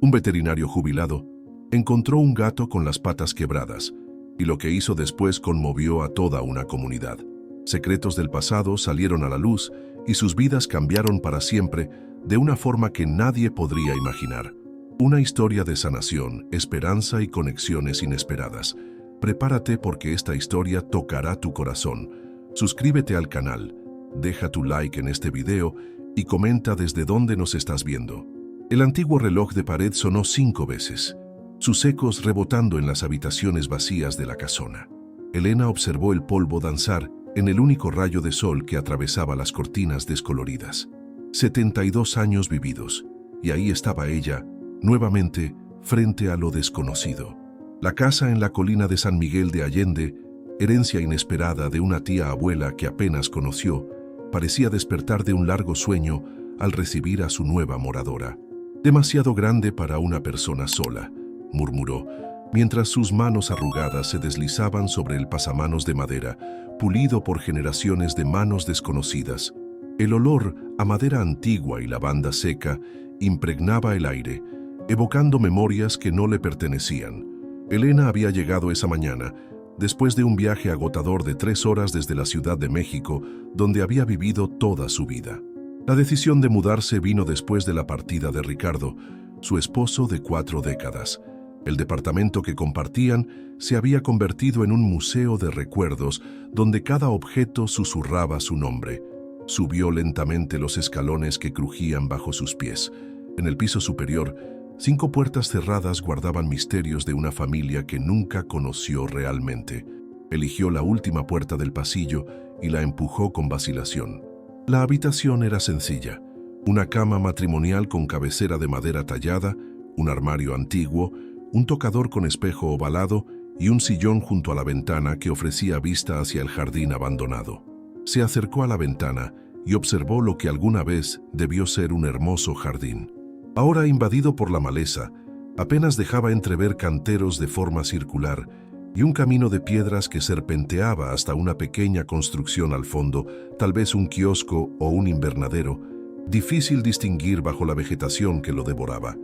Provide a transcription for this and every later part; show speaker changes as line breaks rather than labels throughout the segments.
Un veterinario jubilado encontró un gato con las patas quebradas, y lo que hizo después conmovió a toda una comunidad. Secretos del pasado salieron a la luz y sus vidas cambiaron para siempre de una forma que nadie podría imaginar. Una historia de sanación, esperanza y conexiones inesperadas. Prepárate porque esta historia tocará tu corazón. Suscríbete al canal, deja tu like en este video y comenta desde dónde nos estás viendo. El antiguo reloj de pared sonó 5 veces, sus ecos rebotando en las habitaciones vacías de la casona. Elena observó el polvo danzar en el único rayo de sol que atravesaba las cortinas descoloridas. 72 años vividos, y ahí estaba ella, nuevamente, frente a lo desconocido. La casa en la colina de San Miguel de Allende, herencia inesperada de una tía abuela que apenas conoció, parecía despertar de un largo sueño al recibir a su nueva moradora. «Demasiado grande para una persona sola», murmuró, mientras sus manos arrugadas se deslizaban sobre el pasamanos de madera, pulido por generaciones de manos desconocidas. El olor a madera antigua y lavanda seca impregnaba el aire, evocando memorias que no le pertenecían. Elena había llegado esa mañana, después de un viaje agotador de 3 horas desde la Ciudad de México, donde había vivido toda su vida. La decisión de mudarse vino después de la partida de Ricardo, su esposo de 4 décadas. El departamento que compartían se había convertido en un museo de recuerdos donde cada objeto susurraba su nombre. Subió lentamente los escalones que crujían bajo sus pies. En el piso superior, 5 puertas cerradas guardaban misterios de una familia que nunca conoció realmente. Eligió la última puerta del pasillo y la empujó con vacilación. La habitación era sencilla. Una cama matrimonial con cabecera de madera tallada, un armario antiguo, un tocador con espejo ovalado y un sillón junto a la ventana que ofrecía vista hacia el jardín abandonado. Se acercó a la ventana y observó lo que alguna vez debió ser un hermoso jardín. Ahora invadido por la maleza, apenas dejaba entrever canteros de forma circular y un camino de piedras que serpenteaba hasta una pequeña construcción al fondo, tal vez un kiosco o un invernadero, difícil distinguir bajo la vegetación que lo devoraba.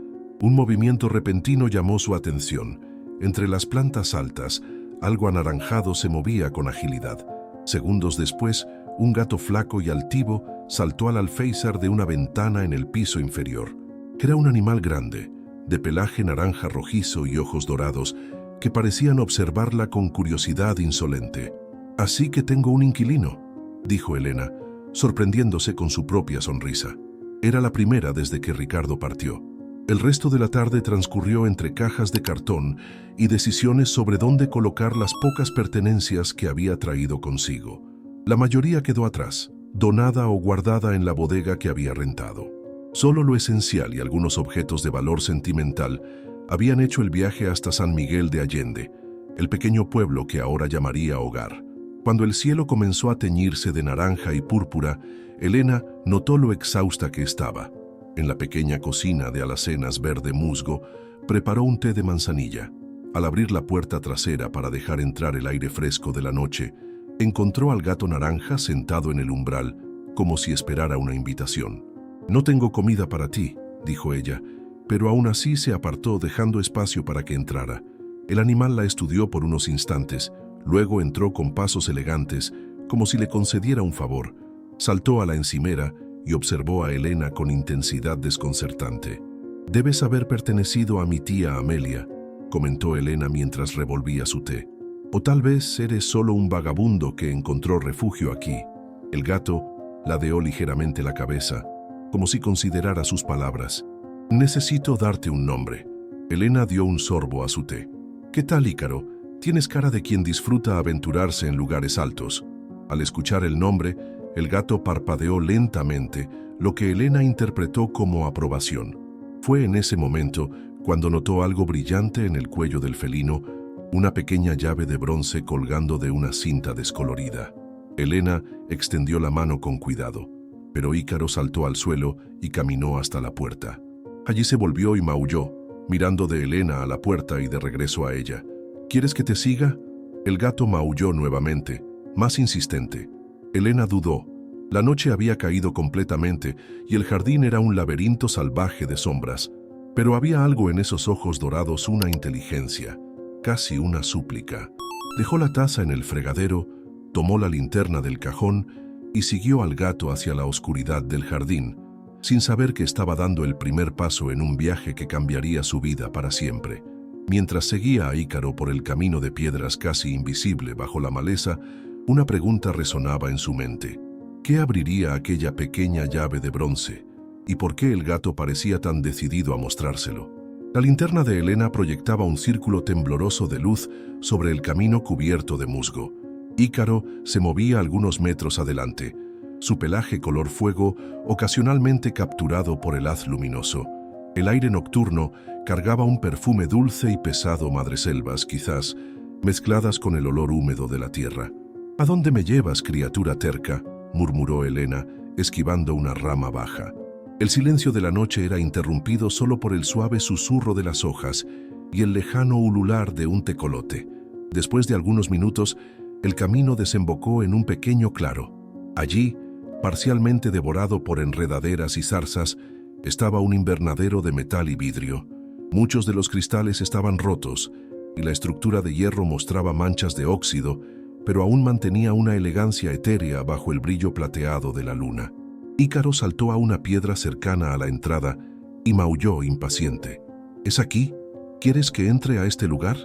Un movimiento repentino llamó su atención. Entre las plantas altas, algo anaranjado se movía con agilidad. Segundos después, un gato flaco y altivo saltó al alféizar de una ventana en el piso inferior. Era un animal grande, de pelaje naranja rojizo y ojos dorados, que parecían observarla con curiosidad insolente. «Así que tengo un inquilino», dijo Elena, sorprendiéndose con su propia sonrisa. Era la primera desde que Ricardo partió. El resto de la tarde transcurrió entre cajas de cartón y decisiones sobre dónde colocar las pocas pertenencias que había traído consigo. La mayoría quedó atrás, donada o guardada en la bodega que había rentado. Solo lo esencial y algunos objetos de valor sentimental habían hecho el viaje hasta San Miguel de Allende, el pequeño pueblo que ahora llamaría hogar. Cuando el cielo comenzó a teñirse de naranja y púrpura, Elena notó lo exhausta que estaba. En la pequeña cocina de alacenas verde musgo, preparó un té de manzanilla. Al abrir la puerta trasera para dejar entrar el aire fresco de la noche, encontró al gato naranja sentado en el umbral, como si esperara una invitación. «No tengo comida para ti», dijo ella, pero aún así se apartó dejando espacio para que entrara. El animal la estudió por unos instantes, luego entró con pasos elegantes, como si le concediera un favor. Saltó a la encimera y observó a Elena con intensidad desconcertante. «Debes haber pertenecido a mi tía Amelia», comentó Elena mientras revolvía su té. «O tal vez eres solo un vagabundo que encontró refugio aquí». El gato ladeó ligeramente la cabeza, como si considerara sus palabras. «Necesito darte un nombre». Elena dio un sorbo a su té. «¿Qué tal, Ícaro? Tienes cara de quien disfruta aventurarse en lugares altos». Al escuchar el nombre, el gato parpadeó lentamente, lo que Elena interpretó como aprobación. Fue en ese momento cuando notó algo brillante en el cuello del felino, una pequeña llave de bronce colgando de una cinta descolorida. Elena extendió la mano con cuidado, pero Ícaro saltó al suelo y caminó hasta la puerta. Allí se volvió y maulló, mirando de Elena a la puerta y de regreso a ella. «¿Quieres que te siga?» El gato maulló nuevamente, más insistente. Elena dudó. La noche había caído completamente y el jardín era un laberinto salvaje de sombras. Pero había algo en esos ojos dorados, una inteligencia, casi una súplica. Dejó la taza en el fregadero, tomó la linterna del cajón y siguió al gato hacia la oscuridad del jardín, sin saber que estaba dando el primer paso en un viaje que cambiaría su vida para siempre. Mientras seguía a Ícaro por el camino de piedras casi invisible bajo la maleza, una pregunta resonaba en su mente. ¿Qué abriría aquella pequeña llave de bronce? ¿Y por qué el gato parecía tan decidido a mostrárselo? La linterna de Elena proyectaba un círculo tembloroso de luz sobre el camino cubierto de musgo. Ícaro se movía algunos metros adelante, su pelaje color fuego ocasionalmente capturado por el haz luminoso. El aire nocturno cargaba un perfume dulce y pesado, madreselvas quizás, mezcladas con el olor húmedo de la tierra. «¿A dónde me llevas, criatura terca?», murmuró Elena, esquivando una rama baja. El silencio de la noche era interrumpido solo por el suave susurro de las hojas y el lejano ulular de un tecolote. Después de algunos minutos, el camino desembocó en un pequeño claro. Allí, parcialmente devorado por enredaderas y zarzas, estaba un invernadero de metal y vidrio. Muchos de los cristales estaban rotos y la estructura de hierro mostraba manchas de óxido, pero aún mantenía una elegancia etérea bajo el brillo plateado de la luna. Ícaro saltó a una piedra cercana a la entrada y maulló impaciente. «¿Es aquí? ¿Quieres que entre a este lugar?».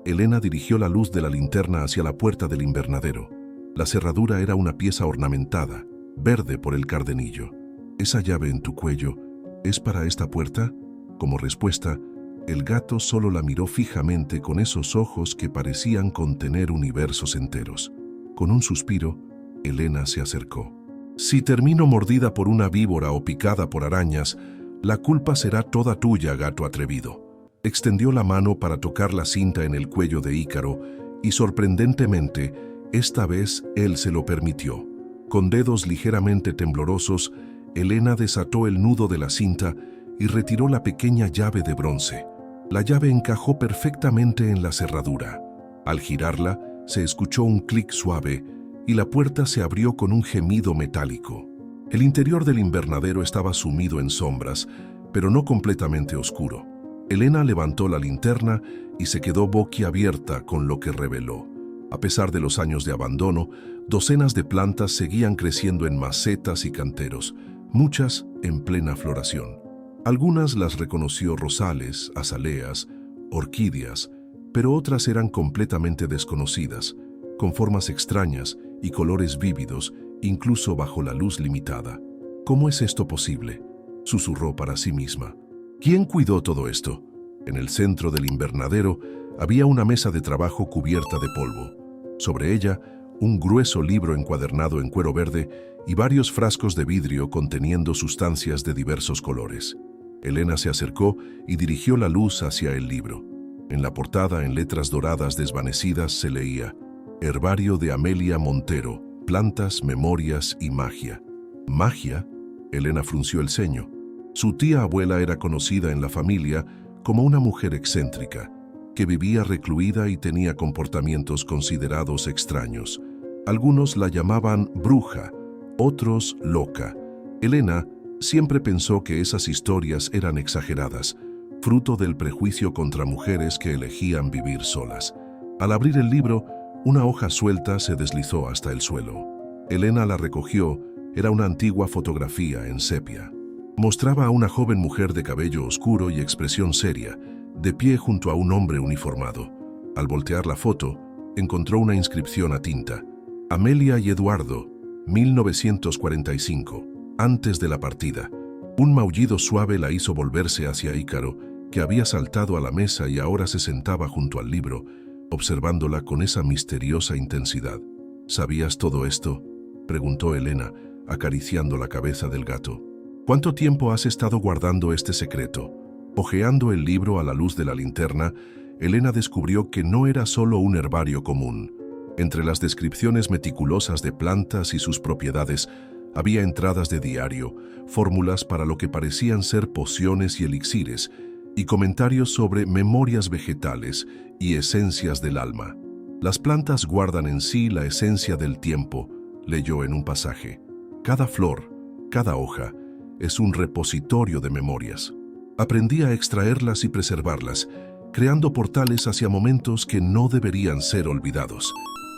Elena dirigió la luz de la linterna hacia la puerta del invernadero. La cerradura era una pieza ornamentada, verde por el cardenillo. «¿Esa llave en tu cuello es para esta puerta?». Como respuesta, el gato solo la miró fijamente con esos ojos que parecían contener universos enteros. Con un suspiro, Elena se acercó. «Si termino mordida por una víbora o picada por arañas, la culpa será toda tuya, gato atrevido». Extendió la mano para tocar la cinta en el cuello de Ícaro y, sorprendentemente, esta vez él se lo permitió. Con dedos ligeramente temblorosos, Elena desató el nudo de la cinta y retiró la pequeña llave de bronce. La llave encajó perfectamente en la cerradura. Al girarla, se escuchó un clic suave y la puerta se abrió con un gemido metálico. El interior del invernadero estaba sumido en sombras, pero no completamente oscuro. Elena levantó la linterna y se quedó boquiabierta con lo que reveló. A pesar de los años de abandono, docenas de plantas seguían creciendo en macetas y canteros, muchas en plena floración. Algunas las reconoció: rosales, azaleas, orquídeas, pero otras eran completamente desconocidas, con formas extrañas y colores vívidos, incluso bajo la luz limitada. «¿Cómo es esto posible?», susurró para sí misma. ¿Quién cuidó todo esto? En el centro del invernadero había una mesa de trabajo cubierta de polvo. Sobre ella, un grueso libro encuadernado en cuero verde y varios frascos de vidrio conteniendo sustancias de diversos colores. Elena se acercó y dirigió la luz hacia el libro. En la portada, en letras doradas desvanecidas, se leía: «Herbario de Amelia Montero, plantas, memorias y magia». ¿Magia? Elena frunció el ceño. Su tía abuela era conocida en la familia como una mujer excéntrica, que vivía recluida y tenía comportamientos considerados extraños. Algunos la llamaban bruja, otros loca. Elena siempre pensó que esas historias eran exageradas, fruto del prejuicio contra mujeres que elegían vivir solas. Al abrir el libro, una hoja suelta se deslizó hasta el suelo. Elena la recogió. Era una antigua fotografía en sepia. Mostraba a una joven mujer de cabello oscuro y expresión seria, de pie junto a un hombre uniformado. Al voltear la foto, encontró una inscripción a tinta: «Amelia y Eduardo, 1945, antes de la partida». Un maullido suave la hizo volverse hacia Ícaro, que había saltado a la mesa y ahora se sentaba junto al libro, observándola con esa misteriosa intensidad. «¿Sabías todo esto?», preguntó Elena, acariciando la cabeza del gato. «¿Cuánto tiempo has estado guardando este secreto?». Hojeando el libro a la luz de la linterna, Elena descubrió que no era solo un herbario común. Entre las descripciones meticulosas de plantas y sus propiedades, había entradas de diario, fórmulas para lo que parecían ser pociones y elixires, y comentarios sobre memorias vegetales y esencias del alma. «Las plantas guardan en sí la esencia del tiempo», leyó en un pasaje. «Cada flor, cada hoja, es un repositorio de memorias». Aprendí a extraerlas y preservarlas, creando portales hacia momentos que no deberían ser olvidados.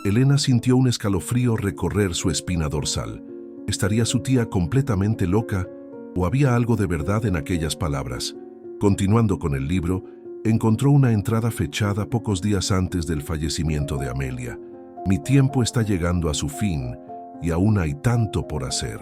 Elena sintió un escalofrío recorrer su espina dorsal. ¿Estaría su tía completamente loca o había algo de verdad en aquellas palabras? Continuando con el libro, encontró una entrada fechada pocos días antes del fallecimiento de Amelia. Mi tiempo está llegando a su fin y aún hay tanto por hacer.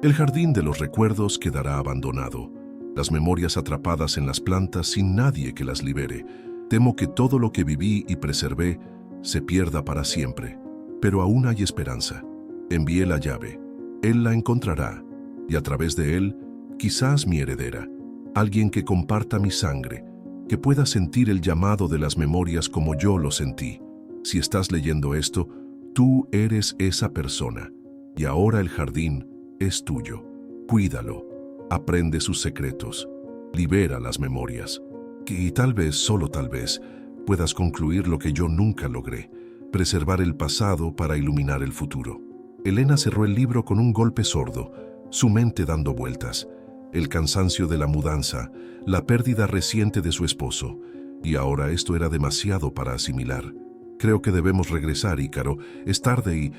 El jardín de los recuerdos quedará abandonado. Las memorias atrapadas en las plantas sin nadie que las libere. Temo que todo lo que viví y preservé se pierda para siempre. Pero aún hay esperanza. Envié la llave. Él la encontrará. Y a través de él, quizás mi heredera. Alguien que comparta mi sangre, que pueda sentir el llamado de las memorias como yo lo sentí. Si estás leyendo esto, tú eres esa persona. Y ahora el jardín es tuyo. Cuídalo. Aprende sus secretos. Libera las memorias. Y tal vez, solo tal vez, puedas concluir lo que yo nunca logré. Preservar el pasado para iluminar el futuro. Elena cerró el libro con un golpe sordo, su mente dando vueltas. El cansancio de la mudanza, la pérdida reciente de su esposo. Y ahora esto era demasiado para asimilar. Creo que debemos regresar, Ícaro. Es tarde y...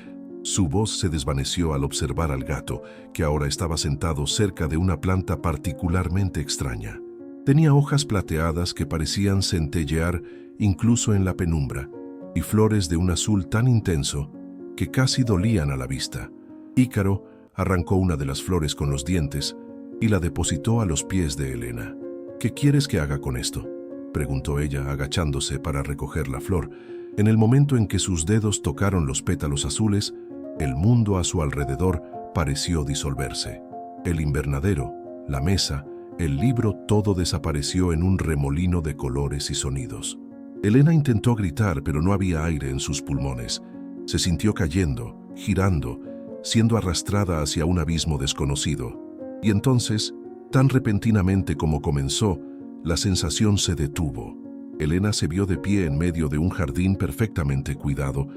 Su voz se desvaneció al observar al gato, que ahora estaba sentado cerca de una planta particularmente extraña. Tenía hojas plateadas que parecían centellear incluso en la penumbra, y flores de un azul tan intenso que casi dolían a la vista. Ícaro arrancó una de las flores con los dientes y la depositó a los pies de Elena. ¿Qué quieres que haga con esto?, preguntó ella, agachándose para recoger la flor. En el momento en que sus dedos tocaron los pétalos azules, el mundo a su alrededor pareció disolverse. El invernadero, la mesa, el libro, todo desapareció en un remolino de colores y sonidos. Elena intentó gritar, pero no había aire en sus pulmones. Se sintió cayendo, girando, siendo arrastrada hacia un abismo desconocido. Y entonces, tan repentinamente como comenzó, la sensación se detuvo. Elena se vio de pie en medio de un jardín perfectamente cuidado,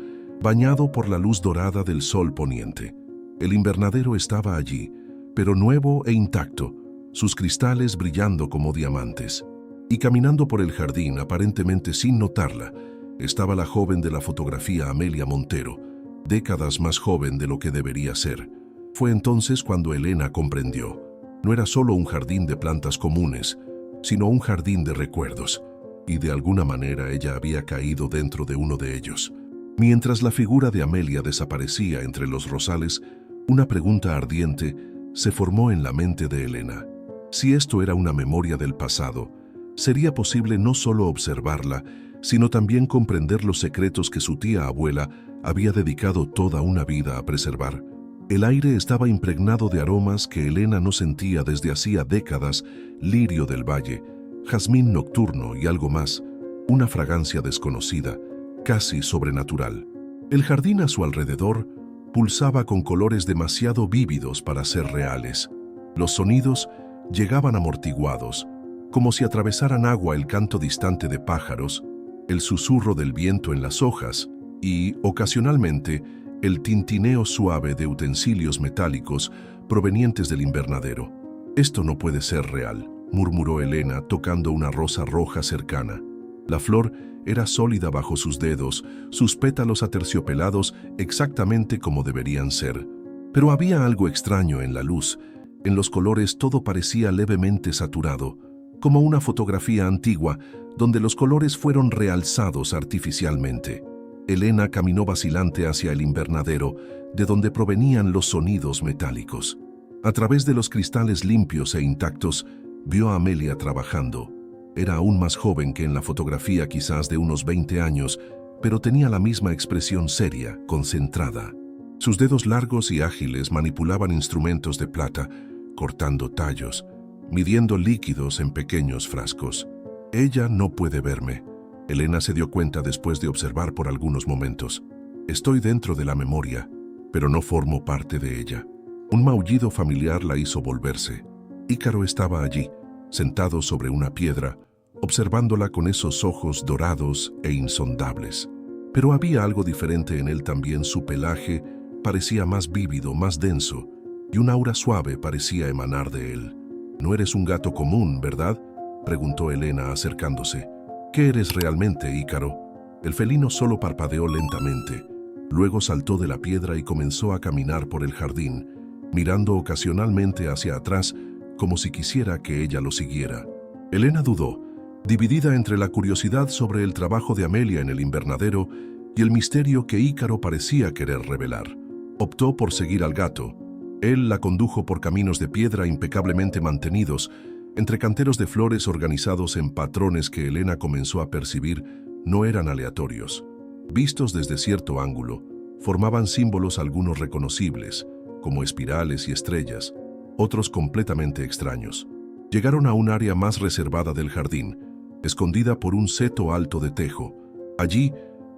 bañado por la luz dorada del sol poniente. El invernadero estaba allí, pero nuevo e intacto, sus cristales brillando como diamantes. Y caminando por el jardín, aparentemente sin notarla, estaba la joven de la fotografía Amelia Montero, décadas más joven de lo que debería ser. Fue entonces cuando Elena comprendió. No era solo un jardín de plantas comunes, sino un jardín de recuerdos, y de alguna manera ella había caído dentro de uno de ellos. Mientras la figura de Amelia desaparecía entre los rosales, una pregunta ardiente se formó en la mente de Elena. Si esto era una memoria del pasado, sería posible no solo observarla, sino también comprender los secretos que su tía abuela había dedicado toda una vida a preservar. El aire estaba impregnado de aromas que Elena no sentía desde hacía décadas: lirio del valle, jazmín nocturno y algo más, una fragancia desconocida, casi sobrenatural. El jardín a su alrededor pulsaba con colores demasiado vívidos para ser reales. Los sonidos llegaban amortiguados, como si atravesaran agua, el canto distante de pájaros, el susurro del viento en las hojas y, ocasionalmente, el tintineo suave de utensilios metálicos provenientes del invernadero. «Esto no puede ser real», murmuró Elena, tocando una rosa roja cercana. La flor era sólida bajo sus dedos, sus pétalos aterciopelados exactamente como deberían ser. Pero había algo extraño en la luz. En los colores todo parecía levemente saturado, como una fotografía antigua donde los colores fueron realzados artificialmente. Elena caminó vacilante hacia el invernadero, de donde provenían los sonidos metálicos. A través de los cristales limpios e intactos, vio a Amelia trabajando. Era aún más joven que en la fotografía, quizás de unos 20 años, pero tenía la misma expresión seria, concentrada. Sus dedos largos y ágiles manipulaban instrumentos de plata, cortando tallos, midiendo líquidos en pequeños frascos. «Ella no puede verme», Elena se dio cuenta después de observar por algunos momentos. «Estoy dentro de la memoria, pero no formo parte de ella». Un maullido familiar la hizo volverse. Ícaro estaba allí, sentado sobre una piedra, observándola con esos ojos dorados e insondables. Pero había algo diferente en él también. Su pelaje parecía más vívido, más denso, y un aura suave parecía emanar de él. «No eres un gato común, ¿verdad?», preguntó Elena acercándose. ¿Qué eres realmente, Ícaro? El felino solo parpadeó lentamente. Luego saltó de la piedra y comenzó a caminar por el jardín, mirando ocasionalmente hacia atrás como si quisiera que ella lo siguiera. Elena dudó, dividida entre la curiosidad sobre el trabajo de Amelia en el invernadero y el misterio que Ícaro parecía querer revelar. Optó por seguir al gato. Él la condujo por caminos de piedra impecablemente mantenidos, entre canteros de flores organizados en patrones que Elena comenzó a percibir no eran aleatorios. Vistos desde cierto ángulo, formaban símbolos algunos reconocibles, como espirales y estrellas, otros completamente extraños. Llegaron a un área más reservada del jardín, escondida por un seto alto de tejo. Allí,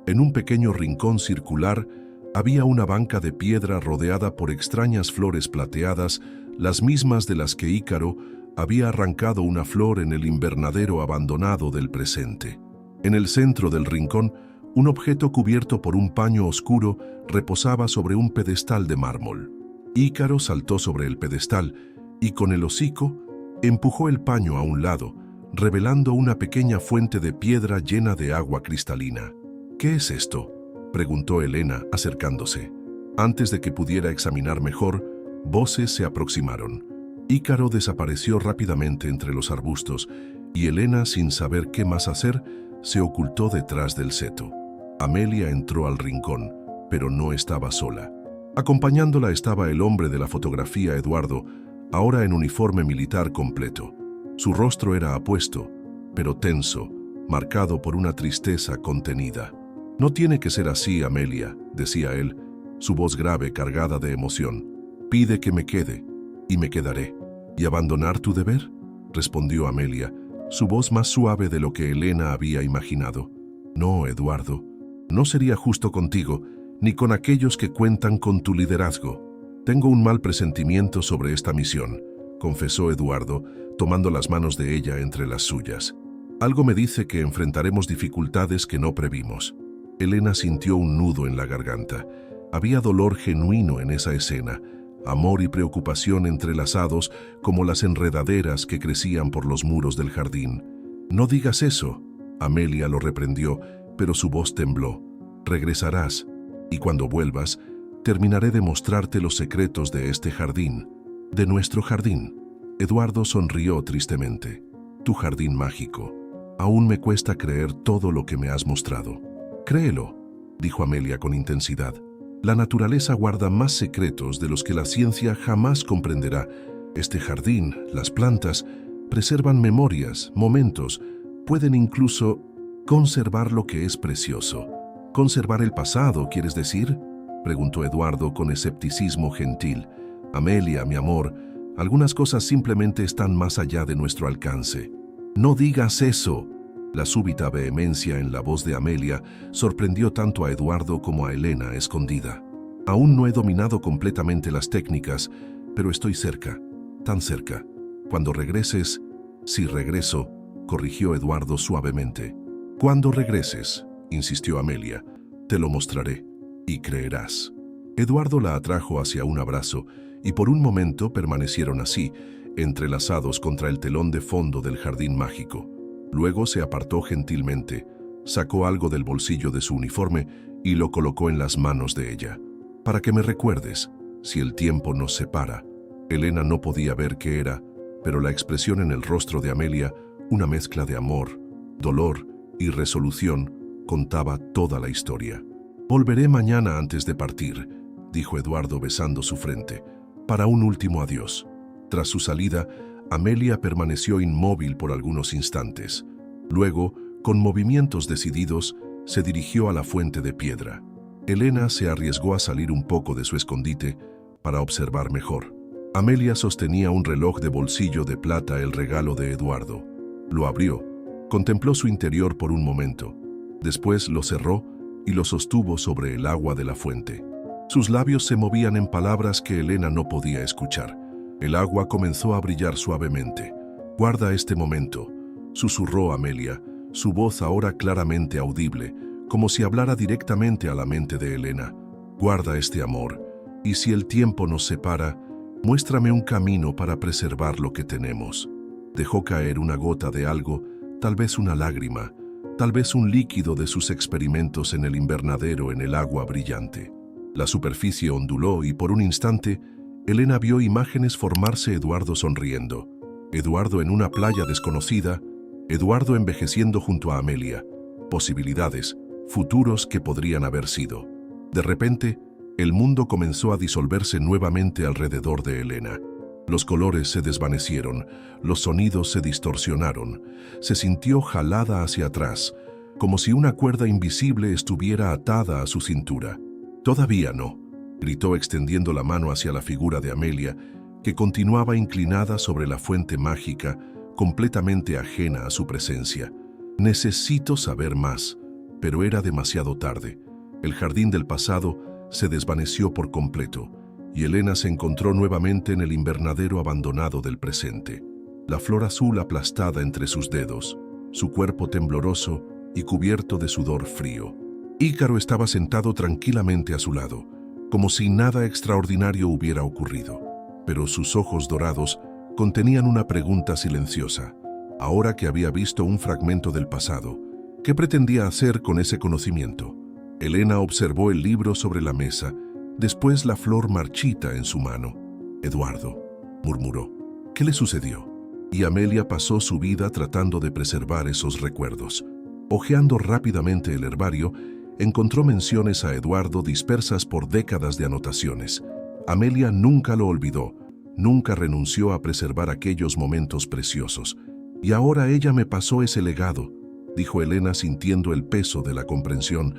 en un pequeño rincón circular, había una banca de piedra rodeada por extrañas flores plateadas, las mismas de las que Ícaro había arrancado una flor en el invernadero abandonado del presente. En el centro del rincón, un objeto cubierto por un paño oscuro reposaba sobre un pedestal de mármol. Ícaro saltó sobre el pedestal y con el hocico empujó el paño a un lado, revelando una pequeña fuente de piedra llena de agua cristalina. ¿Qué es esto?, preguntó Elena, acercándose. Antes de que pudiera examinar mejor, voces se aproximaron. Ícaro desapareció rápidamente entre los arbustos y Elena, sin saber qué más hacer, se ocultó detrás del seto. Amelia entró al rincón, pero no estaba sola. Acompañándola estaba el hombre de la fotografía, Eduardo, ahora en uniforme militar completo. Su rostro era apuesto, pero tenso, marcado por una tristeza contenida. «No tiene que ser así, Amelia», decía él, su voz grave cargada de emoción. «Pide que me quede, y me quedaré». «¿Y abandonar tu deber?», respondió Amelia, su voz más suave de lo que Elena había imaginado. «No, Eduardo, no sería justo contigo, ni con aquellos que cuentan con tu liderazgo. Tengo un mal presentimiento sobre esta misión», confesó Eduardo, tomando las manos de ella entre las suyas. «Algo me dice que enfrentaremos dificultades que no previmos». Elena sintió un nudo en la garganta. Había dolor genuino en esa escena, amor y preocupación entrelazados como las enredaderas que crecían por los muros del jardín. «No digas eso», Amelia lo reprendió, pero su voz tembló. «Regresarás, y cuando vuelvas, terminaré de mostrarte los secretos de este jardín, de nuestro jardín». Eduardo sonrió tristemente. «Tu jardín mágico. Aún me cuesta creer todo lo que me has mostrado». «Créelo», dijo Amelia con intensidad. «La naturaleza guarda más secretos de los que la ciencia jamás comprenderá. Este jardín, las plantas, preservan memorias, momentos, pueden incluso conservar lo que es precioso». «¿Conservar el pasado, quieres decir?», preguntó Eduardo con escepticismo gentil. «Amelia, mi amor, algunas cosas simplemente están más allá de nuestro alcance». «No digas eso». La súbita vehemencia en la voz de Amelia sorprendió tanto a Eduardo como a Elena escondida. «Aún no he dominado completamente las técnicas, pero estoy cerca, tan cerca. Cuando regreses...». «Si regreso», corrigió Eduardo suavemente. «Cuando regreses», insistió Amelia, «te lo mostraré, y creerás». Eduardo la atrajo hacia un abrazo, y por un momento permanecieron así, entrelazados contra el telón de fondo del jardín mágico. Luego se apartó gentilmente, sacó algo del bolsillo de su uniforme y lo colocó en las manos de ella. «Para que me recuerdes, si el tiempo nos separa». Elena no podía ver qué era, pero la expresión en el rostro de Amelia, una mezcla de amor, dolor y resolución, contaba toda la historia. «Volveré mañana antes de partir», dijo Eduardo besando su frente, «para un último adiós». Tras su salida, Amelia permaneció inmóvil por algunos instantes. Luego, con movimientos decididos, se dirigió a la fuente de piedra. Elena se arriesgó a salir un poco de su escondite para observar mejor. Amelia sostenía un reloj de bolsillo de plata, el regalo de Eduardo. Lo abrió, contempló su interior por un momento. Después lo cerró y lo sostuvo sobre el agua de la fuente. Sus labios se movían en palabras que Elena no podía escuchar. El agua comenzó a brillar suavemente. «Guarda este momento», susurró Amelia, su voz ahora claramente audible, como si hablara directamente a la mente de Elena. «Guarda este amor, y si el tiempo nos separa, muéstrame un camino para preservar lo que tenemos». Dejó caer una gota de algo, tal vez una lágrima, tal vez un líquido de sus experimentos en el invernadero en el agua brillante. La superficie onduló y por un instante, Elena vio imágenes formarse: Eduardo sonriendo, Eduardo en una playa desconocida, Eduardo envejeciendo junto a Amelia. Posibilidades, futuros que podrían haber sido. De repente, el mundo comenzó a disolverse nuevamente alrededor de Elena. Los colores se desvanecieron, los sonidos se distorsionaron. Se sintió jalada hacia atrás, como si una cuerda invisible estuviera atada a su cintura. «Todavía no», gritó extendiendo la mano hacia la figura de Amelia, que continuaba inclinada sobre la fuente mágica, completamente ajena a su presencia. «Necesito saber más», pero era demasiado tarde. El jardín del pasado se desvaneció por completo, y Elena se encontró nuevamente en el invernadero abandonado del presente. La flor azul aplastada entre sus dedos, su cuerpo tembloroso y cubierto de sudor frío. Ícaro estaba sentado tranquilamente a su lado, como si nada extraordinario hubiera ocurrido, pero sus ojos dorados contenían una pregunta silenciosa. Ahora que había visto un fragmento del pasado, ¿qué pretendía hacer con ese conocimiento? Elena observó el libro sobre la mesa, después la flor marchita en su mano. «Eduardo», murmuró, «¿qué le sucedió?» Y Amelia pasó su vida tratando de preservar esos recuerdos. Hojeando rápidamente el herbario, encontró menciones a Eduardo dispersas por décadas de anotaciones. Amelia nunca lo olvidó, nunca renunció a preservar aquellos momentos preciosos. «Y ahora ella me pasó ese legado», dijo Elena sintiendo el peso de la comprensión.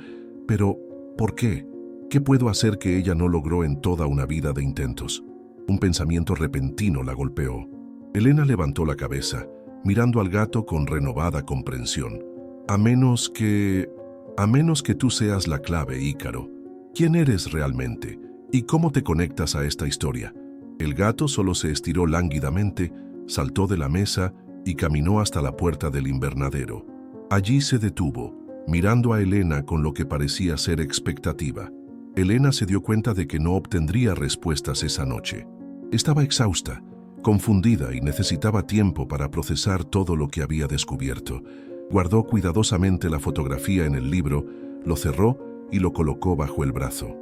«Pero, ¿por qué? ¿Qué puedo hacer que ella no logró en toda una vida de intentos?» Un pensamiento repentino la golpeó. Elena levantó la cabeza, mirando al gato con renovada comprensión. A menos que tú seas la clave, Ícaro. ¿Quién eres realmente? ¿Y cómo te conectas a esta historia?» El gato solo se estiró lánguidamente, saltó de la mesa y caminó hasta la puerta del invernadero. Allí se detuvo, mirando a Elena con lo que parecía ser expectativa. Elena se dio cuenta de que no obtendría respuestas esa noche. Estaba exhausta, confundida y necesitaba tiempo para procesar todo lo que había descubierto. Guardó cuidadosamente la fotografía en el libro, lo cerró y lo colocó bajo el brazo.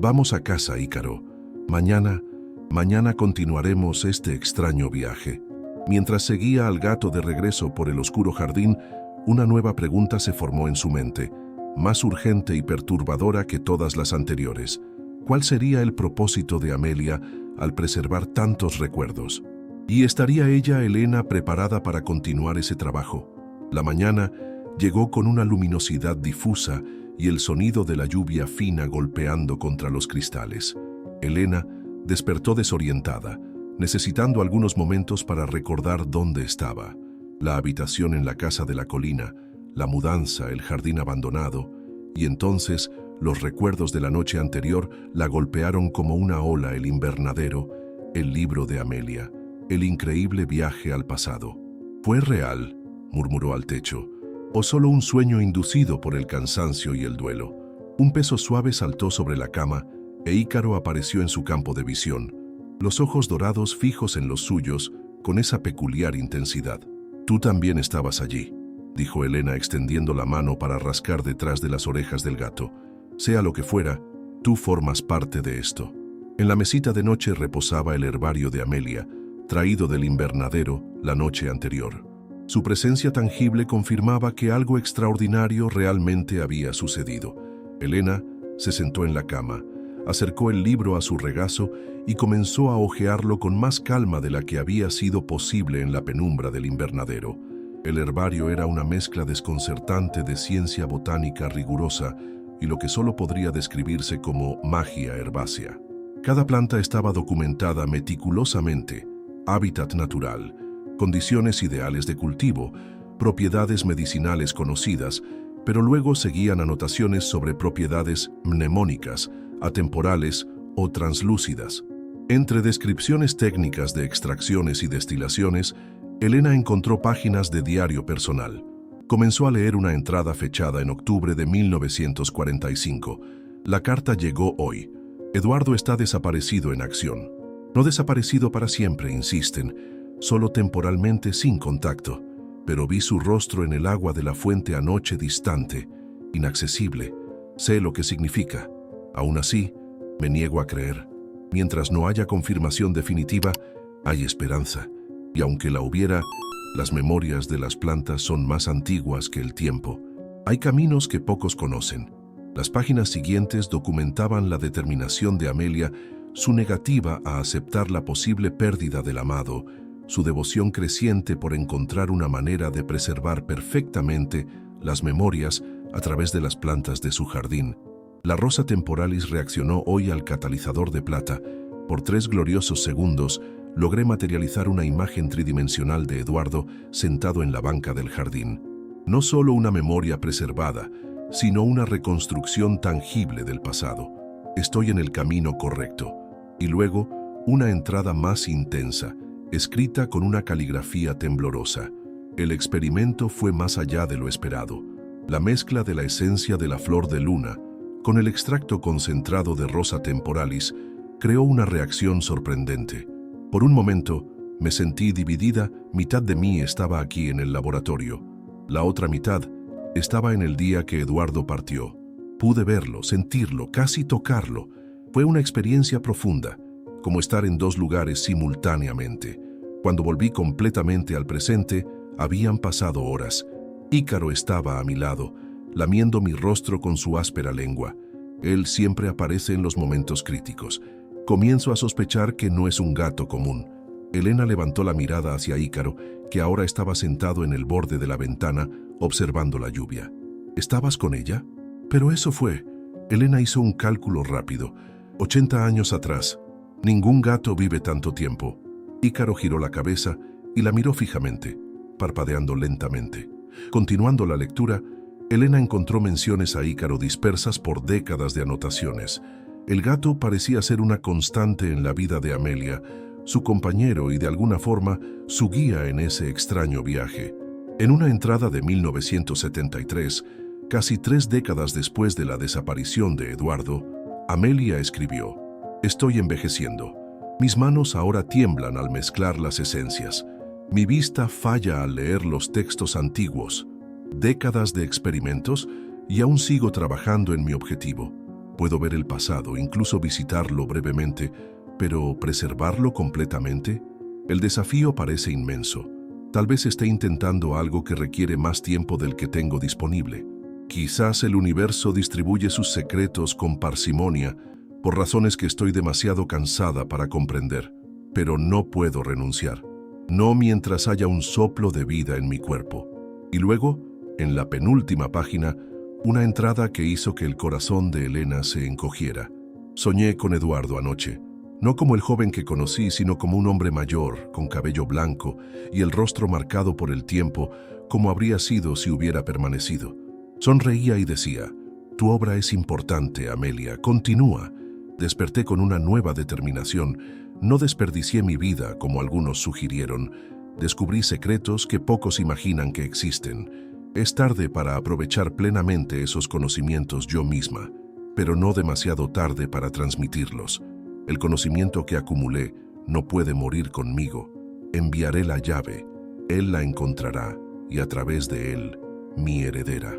«Vamos a casa, Ícaro. Mañana continuaremos este extraño viaje». Mientras seguía al gato de regreso por el oscuro jardín, una nueva pregunta se formó en su mente, más urgente y perturbadora que todas las anteriores. ¿Cuál sería el propósito de Amelia al preservar tantos recuerdos? ¿Y estaría ella, Elena, preparada para continuar ese trabajo? La mañana llegó con una luminosidad difusa y el sonido de la lluvia fina golpeando contra los cristales. Elena despertó desorientada, necesitando algunos momentos para recordar dónde estaba. La habitación en la casa de la colina, la mudanza, el jardín abandonado, y entonces los recuerdos de la noche anterior la golpearon como una ola: el invernadero, el libro de Amelia, el increíble viaje al pasado. «¿Fue real?», murmuró al techo, «o solo un sueño inducido por el cansancio y el duelo». Un peso suave saltó sobre la cama e Ícaro apareció en su campo de visión, los ojos dorados fijos en los suyos con esa peculiar intensidad. «Tú también estabas allí», dijo Elena extendiendo la mano para rascar detrás de las orejas del gato. «Sea lo que fuera, tú formas parte de esto». En la mesita de noche reposaba el herbario de Amelia, traído del invernadero la noche anterior. Su presencia tangible confirmaba que algo extraordinario realmente había sucedido. Elena se sentó en la cama, acercó el libro a su regazo y comenzó a hojearlo con más calma de la que había sido posible en la penumbra del invernadero. El herbario era una mezcla desconcertante de ciencia botánica rigurosa y lo que solo podría describirse como magia herbácea. Cada planta estaba documentada meticulosamente: hábitat natural, condiciones ideales de cultivo, propiedades medicinales conocidas, pero luego seguían anotaciones sobre propiedades mnemónicas, atemporales o translúcidas. Entre descripciones técnicas de extracciones y destilaciones, Elena encontró páginas de diario personal. Comenzó a leer una entrada fechada en octubre de 1945. La carta llegó hoy. Eduardo está desaparecido en acción. No desaparecido para siempre, insisten. solo temporalmente sin contacto, pero vi su rostro en el agua de la fuente anoche distante, inaccesible. Sé lo que significa. Aún así, me niego a creer. Mientras no haya confirmación definitiva, hay esperanza. Y aunque la hubiera, las memorias de las plantas son más antiguas que el tiempo. Hay caminos que pocos conocen. Las páginas siguientes documentaban la determinación de Amelia, su negativa a aceptar la posible pérdida del amado, su devoción creciente por encontrar una manera de preservar perfectamente las memorias a través de las plantas de su jardín. La rosa temporalis reaccionó hoy al catalizador de plata. Por 3 gloriosos segundos, logré materializar una imagen tridimensional de Eduardo sentado en la banca del jardín. No solo una memoria preservada, sino una reconstrucción tangible del pasado. Estoy en el camino correcto. Y luego, una entrada más intensa, escrita con una caligrafía temblorosa. El experimento fue más allá de lo esperado. La mezcla de la esencia de la flor de luna con el extracto concentrado de rosa temporalis creó una reacción sorprendente. Por un momento, me sentí dividida. Mitad de mí estaba aquí en el laboratorio. La otra mitad estaba en el día que Eduardo partió. Pude verlo, sentirlo, casi tocarlo. Fue una experiencia profunda, como estar en 2 lugares simultáneamente. Cuando volví completamente al presente, habían pasado horas. Ícaro estaba a mi lado, lamiendo mi rostro con su áspera lengua. Él siempre aparece en los momentos críticos. Comienzo a sospechar que no es un gato común. Elena levantó la mirada hacia Ícaro, que ahora estaba sentado en el borde de la ventana, observando la lluvia. ¿Estabas con ella? Pero eso fue. Elena hizo un cálculo rápido. 80 años atrás. Ningún gato vive tanto tiempo. Ícaro giró la cabeza y la miró fijamente, parpadeando lentamente. Continuando la lectura, Elena encontró menciones a Ícaro dispersas por décadas de anotaciones. El gato parecía ser una constante en la vida de Amelia, su compañero y de alguna forma su guía en ese extraño viaje. En una entrada de 1973, casi 3 décadas después de la desaparición de Eduardo, Amelia escribió: «Estoy envejeciendo. Mis manos ahora tiemblan al mezclar las esencias. Mi vista falla al leer los textos antiguos. Décadas de experimentos y aún sigo trabajando en mi objetivo. Puedo ver el pasado, incluso visitarlo brevemente, pero ¿preservarlo completamente? El desafío parece inmenso. Tal vez esté intentando algo que requiere más tiempo del que tengo disponible. Quizás el universo distribuye sus secretos con parsimonia, por razones que estoy demasiado cansada para comprender. Pero no puedo renunciar. No mientras haya un soplo de vida en mi cuerpo». Y luego, en la penúltima página, una entrada que hizo que el corazón de Elena se encogiera. «Soñé con Eduardo anoche. No como el joven que conocí, sino como un hombre mayor, con cabello blanco y el rostro marcado por el tiempo, como habría sido si hubiera permanecido. Sonreía y decía: «Tu obra es importante, Amelia, continúa». Desperté con una nueva determinación. No desperdicié mi vida, como algunos sugirieron. Descubrí secretos que pocos imaginan que existen. Es tarde para aprovechar plenamente esos conocimientos yo misma, pero no demasiado tarde para transmitirlos. El conocimiento que acumulé no puede morir conmigo. Enviaré la llave. Él la encontrará, y a través de él, mi heredera».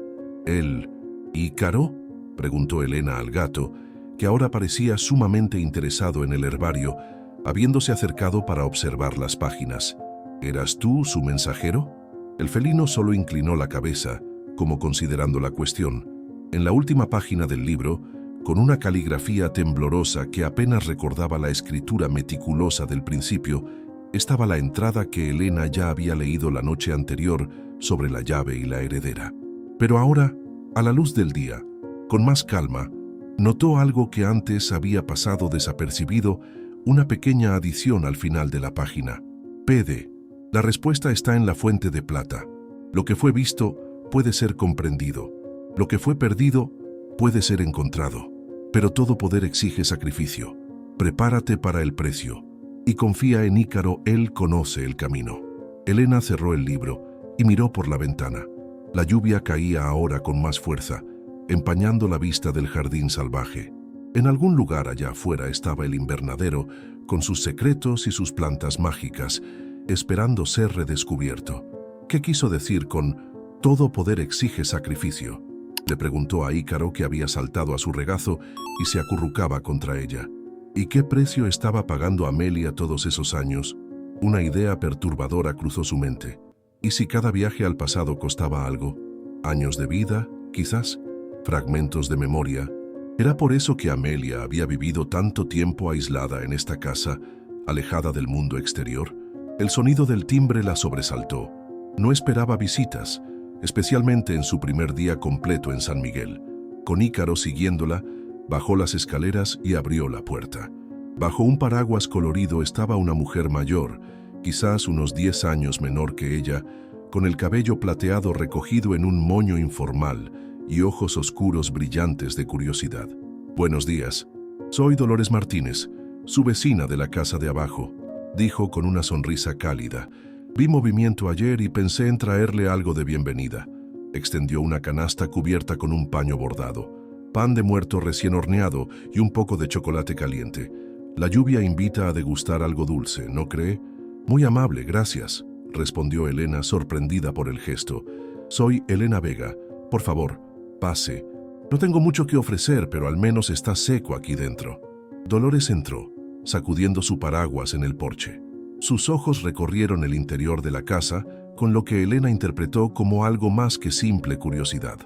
«¿Él, Ícaro?», preguntó Elena al gato, que ahora parecía sumamente interesado en el herbario, habiéndose acercado para observar las páginas. «¿Eras tú su mensajero?». El felino solo inclinó la cabeza, como considerando la cuestión. En la última página del libro, con una caligrafía temblorosa que apenas recordaba la escritura meticulosa del principio, estaba la entrada que Elena ya había leído la noche anterior sobre la llave y la heredera. Pero ahora, a la luz del día, con más calma, notó algo que antes había pasado desapercibido: una pequeña adición al final de la página. «PD. La respuesta está en la fuente de plata. Lo que fue visto puede ser comprendido. Lo que fue perdido puede ser encontrado. Pero todo poder exige sacrificio. Prepárate para el precio. Y confía en Ícaro, él conoce el camino». Elena cerró el libro y miró por la ventana. La lluvia caía ahora con más fuerza, empañando la vista del jardín salvaje. En algún lugar allá afuera estaba el invernadero, con sus secretos y sus plantas mágicas, esperando ser redescubierto. ¿Qué quiso decir con «todo poder exige sacrificio?», le preguntó a Ícaro, que había saltado a su regazo y se acurrucaba contra ella. ¿Y qué precio estaba pagando Amelia todos esos años? Una idea perturbadora cruzó su mente. ¿Y si cada viaje al pasado costaba algo? ¿Años de vida, quizás? ¿Fragmentos de memoria? ¿Era por eso que Amelia había vivido tanto tiempo aislada en esta casa, alejada del mundo exterior? El sonido del timbre la sobresaltó. No esperaba visitas, especialmente en su primer día completo en San Miguel. Con Ícaro siguiéndola, bajó las escaleras y abrió la puerta. Bajo un paraguas colorido estaba una mujer mayor, quizás unos 10 años menor que ella, con el cabello plateado recogido en un moño informal y ojos oscuros brillantes de curiosidad. «Buenos días. Soy Dolores Martínez, su vecina de la casa de abajo», dijo con una sonrisa cálida. «Vi movimiento ayer y pensé en traerle algo de bienvenida». Extendió una canasta cubierta con un paño bordado, pan de muerto recién horneado y un poco de chocolate caliente. «La lluvia invita a degustar algo dulce, ¿no cree?» «Muy amable, gracias», respondió Elena, sorprendida por el gesto. «Soy Elena Vega. Por favor, pase. No tengo mucho que ofrecer, pero al menos está seco aquí dentro». Dolores entró, sacudiendo su paraguas en el porche. Sus ojos recorrieron el interior de la casa, con lo que Elena interpretó como algo más que simple curiosidad.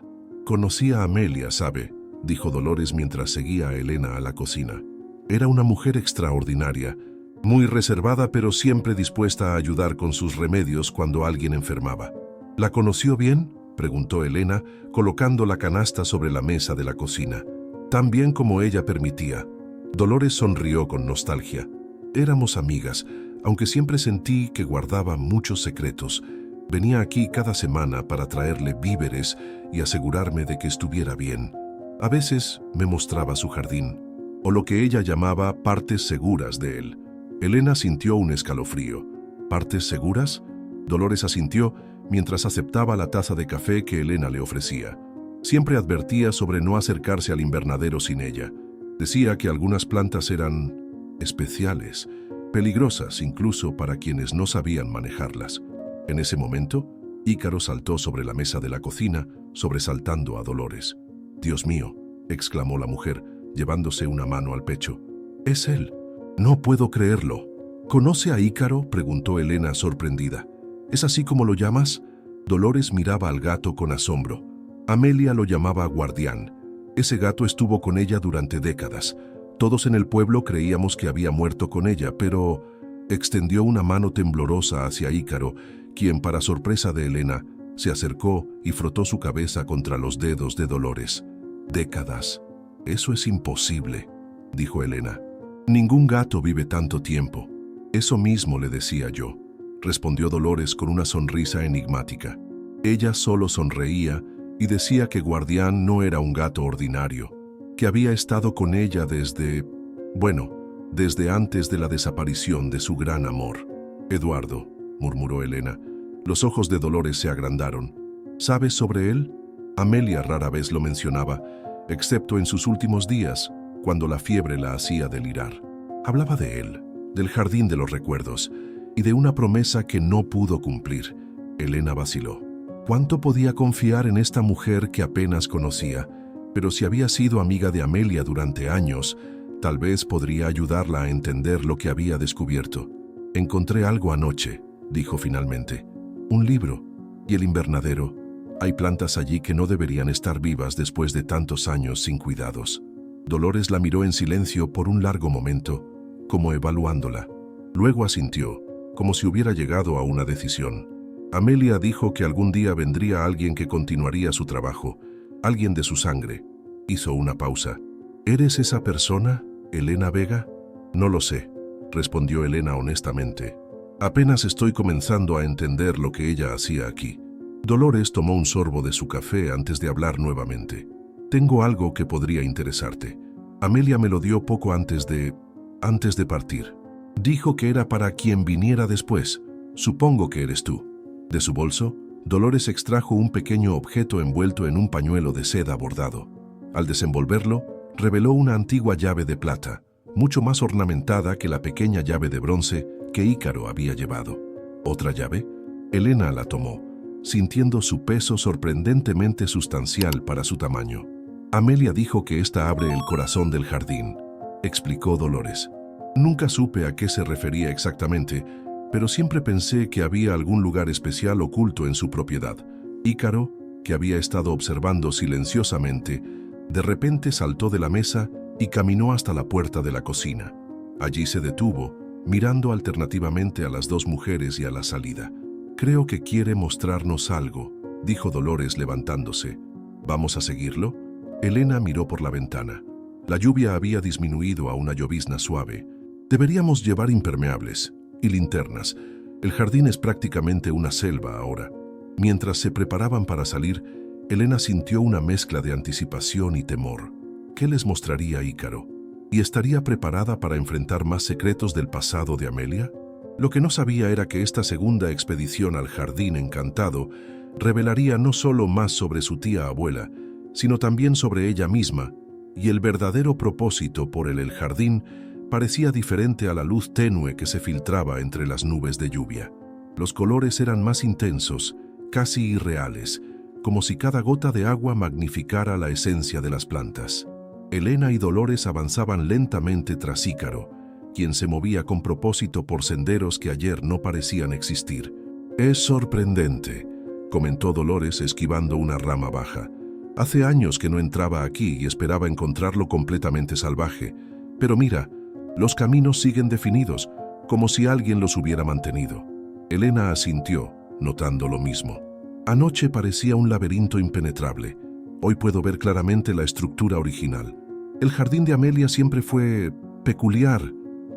«Conocí a Amelia, ¿sabe?», dijo Dolores mientras seguía a Elena a la cocina. Era una mujer extraordinaria, muy reservada pero siempre dispuesta a ayudar con sus remedios cuando alguien enfermaba. «¿La conoció bien?», preguntó Elena, colocando la canasta sobre la mesa de la cocina. «Tan bien como ella permitía». Dolores sonrió con nostalgia. «Éramos amigas, aunque siempre sentí que guardaba muchos secretos. Venía aquí cada semana para traerle víveres y asegurarme de que estuviera bien. A veces me mostraba su jardín, o lo que ella llamaba partes seguras de él». Elena sintió un escalofrío. «¿Partes seguras?». Dolores asintió mientras aceptaba la taza de café que Elena le ofrecía. Siempre advertía sobre no acercarse al invernadero sin ella. Decía que algunas plantas eran especiales, peligrosas incluso para quienes no sabían manejarlas. En ese momento, Ícaro saltó sobre la mesa de la cocina, sobresaltando a Dolores. «Dios mío», exclamó la mujer, llevándose una mano al pecho. «Es él. No puedo creerlo». «¿Conoce a Ícaro?», preguntó Elena sorprendida. «¿Es así como lo llamas?». Dolores miraba al gato con asombro. Amelia lo llamaba Guardián. Ese gato estuvo con ella durante décadas. Todos en el pueblo creíamos que había muerto con ella, pero... Extendió una mano temblorosa hacia Ícaro, quien, para sorpresa de Elena, se acercó y frotó su cabeza contra los dedos de Dolores. «Décadas. Eso es imposible», dijo Elena. «Ningún gato vive tanto tiempo». «Eso mismo le decía yo», respondió Dolores con una sonrisa enigmática. Ella solo sonreía y decía que Guardián no era un gato ordinario, que había estado con ella desde antes de la desaparición de su gran amor. «Eduardo», murmuró Elena. Los ojos de Dolores se agrandaron. «¿Sabes sobre él?». Amelia rara vez lo mencionaba, excepto en sus últimos días, cuando la fiebre la hacía delirar. Hablaba de él, del jardín de los recuerdos, y de una promesa que no pudo cumplir. Elena vaciló. ¿Cuánto podía confiar en esta mujer que apenas conocía? Pero si había sido amiga de Amelia durante años, tal vez podría ayudarla a entender lo que había descubierto. «Encontré algo anoche», dijo finalmente. «Un libro. Y el invernadero. Hay plantas allí que no deberían estar vivas después de tantos años sin cuidados». Dolores la miró en silencio por un largo momento, como evaluándola. Luego asintió, como si hubiera llegado a una decisión. Amelia dijo que algún día vendría alguien que continuaría su trabajo, alguien de su sangre. Hizo una pausa. «¿Eres esa persona, Elena Vega?». «No lo sé», respondió Elena honestamente. «Apenas estoy comenzando a entender lo que ella hacía aquí». Dolores tomó un sorbo de su café antes de hablar nuevamente. «Tengo algo que podría interesarte. Amelia me lo dio poco antes de partir. Dijo que era para quien viniera después. Supongo que eres tú». De su bolso, Dolores extrajo un pequeño objeto envuelto en un pañuelo de seda bordado. Al desenvolverlo, reveló una antigua llave de plata, mucho más ornamentada que la pequeña llave de bronce que Ícaro había llevado. ¿Otra llave? Elena la tomó, sintiendo su peso sorprendentemente sustancial para su tamaño. Amelia dijo que esta abre el corazón del jardín, explicó Dolores. Nunca supe a qué se refería exactamente, pero siempre pensé que había algún lugar especial oculto en su propiedad. Ícaro, que había estado observando silenciosamente, de repente saltó de la mesa y caminó hasta la puerta de la cocina. Allí se detuvo, mirando alternativamente a las dos mujeres y a la salida. «Creo que quiere mostrarnos algo», dijo Dolores levantándose. «¿Vamos a seguirlo?» Elena miró por la ventana. La lluvia había disminuido a una llovizna suave. «Deberíamos llevar impermeables y linternas. El jardín es prácticamente una selva ahora». Mientras se preparaban para salir, Elena sintió una mezcla de anticipación y temor. ¿Qué les mostraría Ícaro? ¿Y estaría preparada para enfrentar más secretos del pasado de Amelia? Lo que no sabía era que esta segunda expedición al jardín encantado revelaría no solo más sobre su tía abuela, sino también sobre ella misma, y el verdadero propósito por el jardín parecía diferente a la luz tenue que se filtraba entre las nubes de lluvia. Los colores eran más intensos, casi irreales, como si cada gota de agua magnificara la esencia de las plantas. Elena y Dolores avanzaban lentamente tras Ícaro, quien se movía con propósito por senderos que ayer no parecían existir. «Es sorprendente», comentó Dolores esquivando una rama baja. «Hace años que no entraba aquí y esperaba encontrarlo completamente salvaje. Pero mira, los caminos siguen definidos, como si alguien los hubiera mantenido». Elena asintió, notando lo mismo. «Anoche parecía un laberinto impenetrable. Hoy puedo ver claramente la estructura original. El jardín de Amelia siempre fue peculiar»,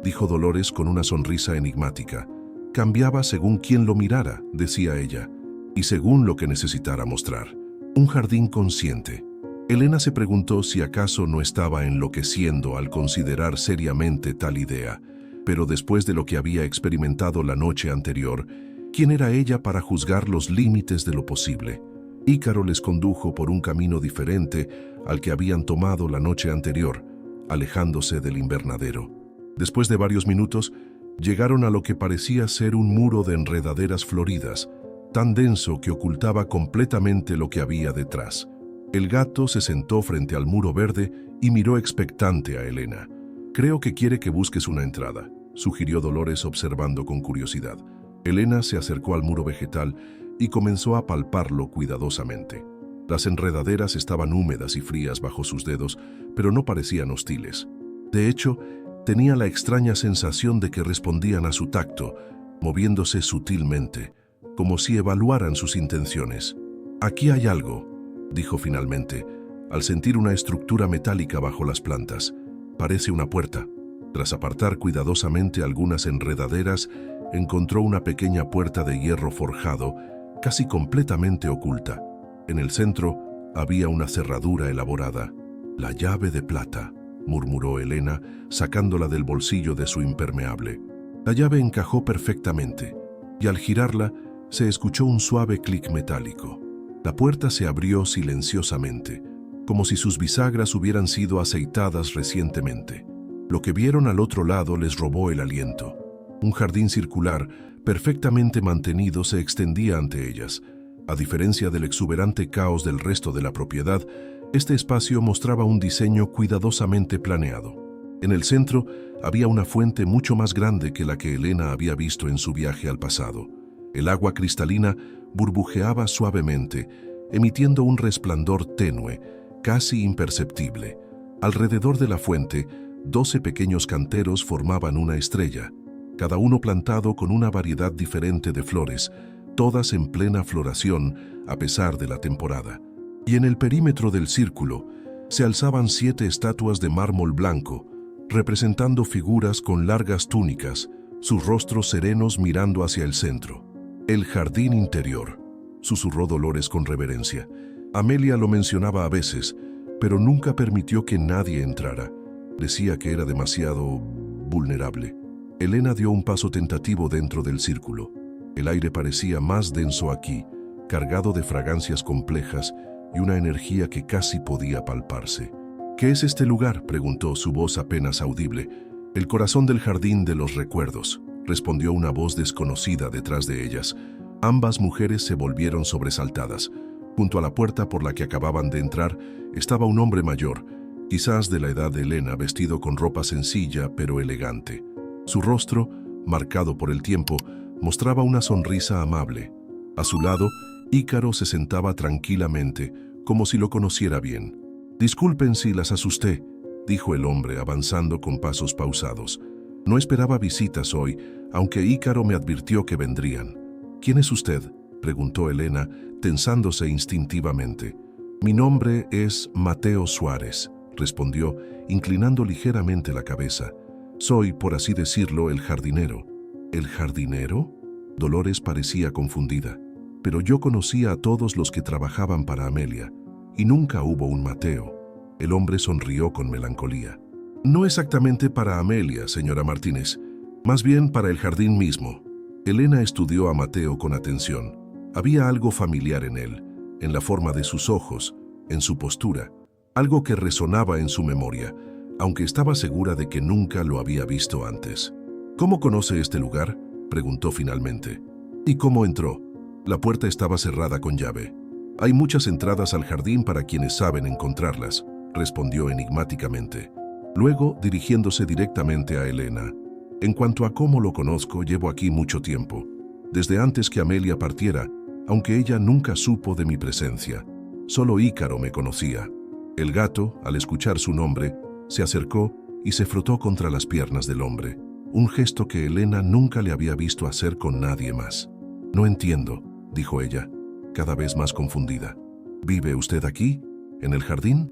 dijo Dolores con una sonrisa enigmática. «Cambiaba según quien lo mirara», decía ella, «y según lo que necesitara mostrar. Un jardín consciente». Elena se preguntó si acaso no estaba enloqueciendo al considerar seriamente tal idea, pero después de lo que había experimentado la noche anterior, ¿quién era ella para juzgar los límites de lo posible? Ícaro les condujo por un camino diferente al que habían tomado la noche anterior, alejándose del invernadero. Después de varios minutos, llegaron a lo que parecía ser un muro de enredaderas floridas, tan denso que ocultaba completamente lo que había detrás. El gato se sentó frente al muro verde y miró expectante a Elena. «Creo que quiere que busques una entrada», sugirió Dolores observando con curiosidad. Elena se acercó al muro vegetal y comenzó a palparlo cuidadosamente. Las enredaderas estaban húmedas y frías bajo sus dedos, pero no parecían hostiles. De hecho, tenía la extraña sensación de que respondían a su tacto, moviéndose sutilmente, como si evaluaran sus intenciones. «Aquí hay algo», dijo finalmente, al sentir una estructura metálica bajo las plantas. «Parece una puerta». Tras apartar cuidadosamente algunas enredaderas, encontró una pequeña puerta de hierro forjado, casi completamente oculta. En el centro había una cerradura elaborada. «La llave de plata», murmuró Elena, sacándola del bolsillo de su impermeable. La llave encajó perfectamente, y al girarla se escuchó un suave clic metálico. La puerta se abrió silenciosamente, como si sus bisagras hubieran sido aceitadas recientemente. Lo que vieron al otro lado les robó el aliento. Un jardín circular, perfectamente mantenido, se extendía ante ellas. A diferencia del exuberante caos del resto de la propiedad, este espacio mostraba un diseño cuidadosamente planeado. En el centro había una fuente mucho más grande que la que Elena había visto en su viaje al pasado. El agua cristalina burbujeaba suavemente, emitiendo un resplandor tenue, casi imperceptible. Alrededor de la fuente, 12 pequeños canteros formaban una estrella, cada uno plantado con una variedad diferente de flores, todas en plena floración a pesar de la temporada. Y en el perímetro del círculo se alzaban 7 estatuas de mármol blanco, representando figuras con largas túnicas, sus rostros serenos mirando hacia el centro. «El jardín interior», susurró Dolores con reverencia. Amelia lo mencionaba a veces, pero nunca permitió que nadie entrara. Decía que era demasiado vulnerable. Elena dio un paso tentativo dentro del círculo. El aire parecía más denso aquí, cargado de fragancias complejas y una energía que casi podía palparse. «¿Qué es este lugar?», preguntó, su voz apenas audible. «El corazón del jardín de los recuerdos», respondió una voz desconocida detrás de ellas. Ambas mujeres se volvieron sobresaltadas. Junto a la puerta por la que acababan de entrar estaba un hombre mayor, quizás de la edad de Elena, vestido con ropa sencilla pero elegante. Su rostro, marcado por el tiempo, mostraba una sonrisa amable. A su lado, Ícaro se sentaba tranquilamente, como si lo conociera bien. «Disculpen si las asusté», dijo el hombre avanzando con pasos pausados. «No esperaba visitas hoy, aunque Ícaro me advirtió que vendrían». «¿Quién es usted?», preguntó Elena, tensándose instintivamente. «Mi nombre es Mateo Suárez», respondió, inclinando ligeramente la cabeza. «Soy, por así decirlo, el jardinero». «¿El jardinero?», Dolores parecía confundida. «Pero yo conocía a todos los que trabajaban para Amelia, y nunca hubo un Mateo». El hombre sonrió con melancolía. «No exactamente para Amelia, señora Martínez, más bien para el jardín mismo». Elena estudió a Mateo con atención. Había algo familiar en él, en la forma de sus ojos, en su postura, algo que resonaba en su memoria, aunque estaba segura de que nunca lo había visto antes. «¿Cómo conoce este lugar?», preguntó finalmente. «¿Y cómo entró?». «La puerta estaba cerrada con llave. Hay muchas entradas al jardín para quienes saben encontrarlas», respondió enigmáticamente. Luego, dirigiéndose directamente a Elena. «En cuanto a cómo lo conozco, llevo aquí mucho tiempo, desde antes que Amelia partiera, aunque ella nunca supo de mi presencia. Solo Ícaro me conocía». El gato, al escuchar su nombre, se acercó y se frotó contra las piernas del hombre, un gesto que Elena nunca le había visto hacer con nadie más. «No entiendo», dijo ella, cada vez más confundida. «¿Vive usted aquí, en el jardín?».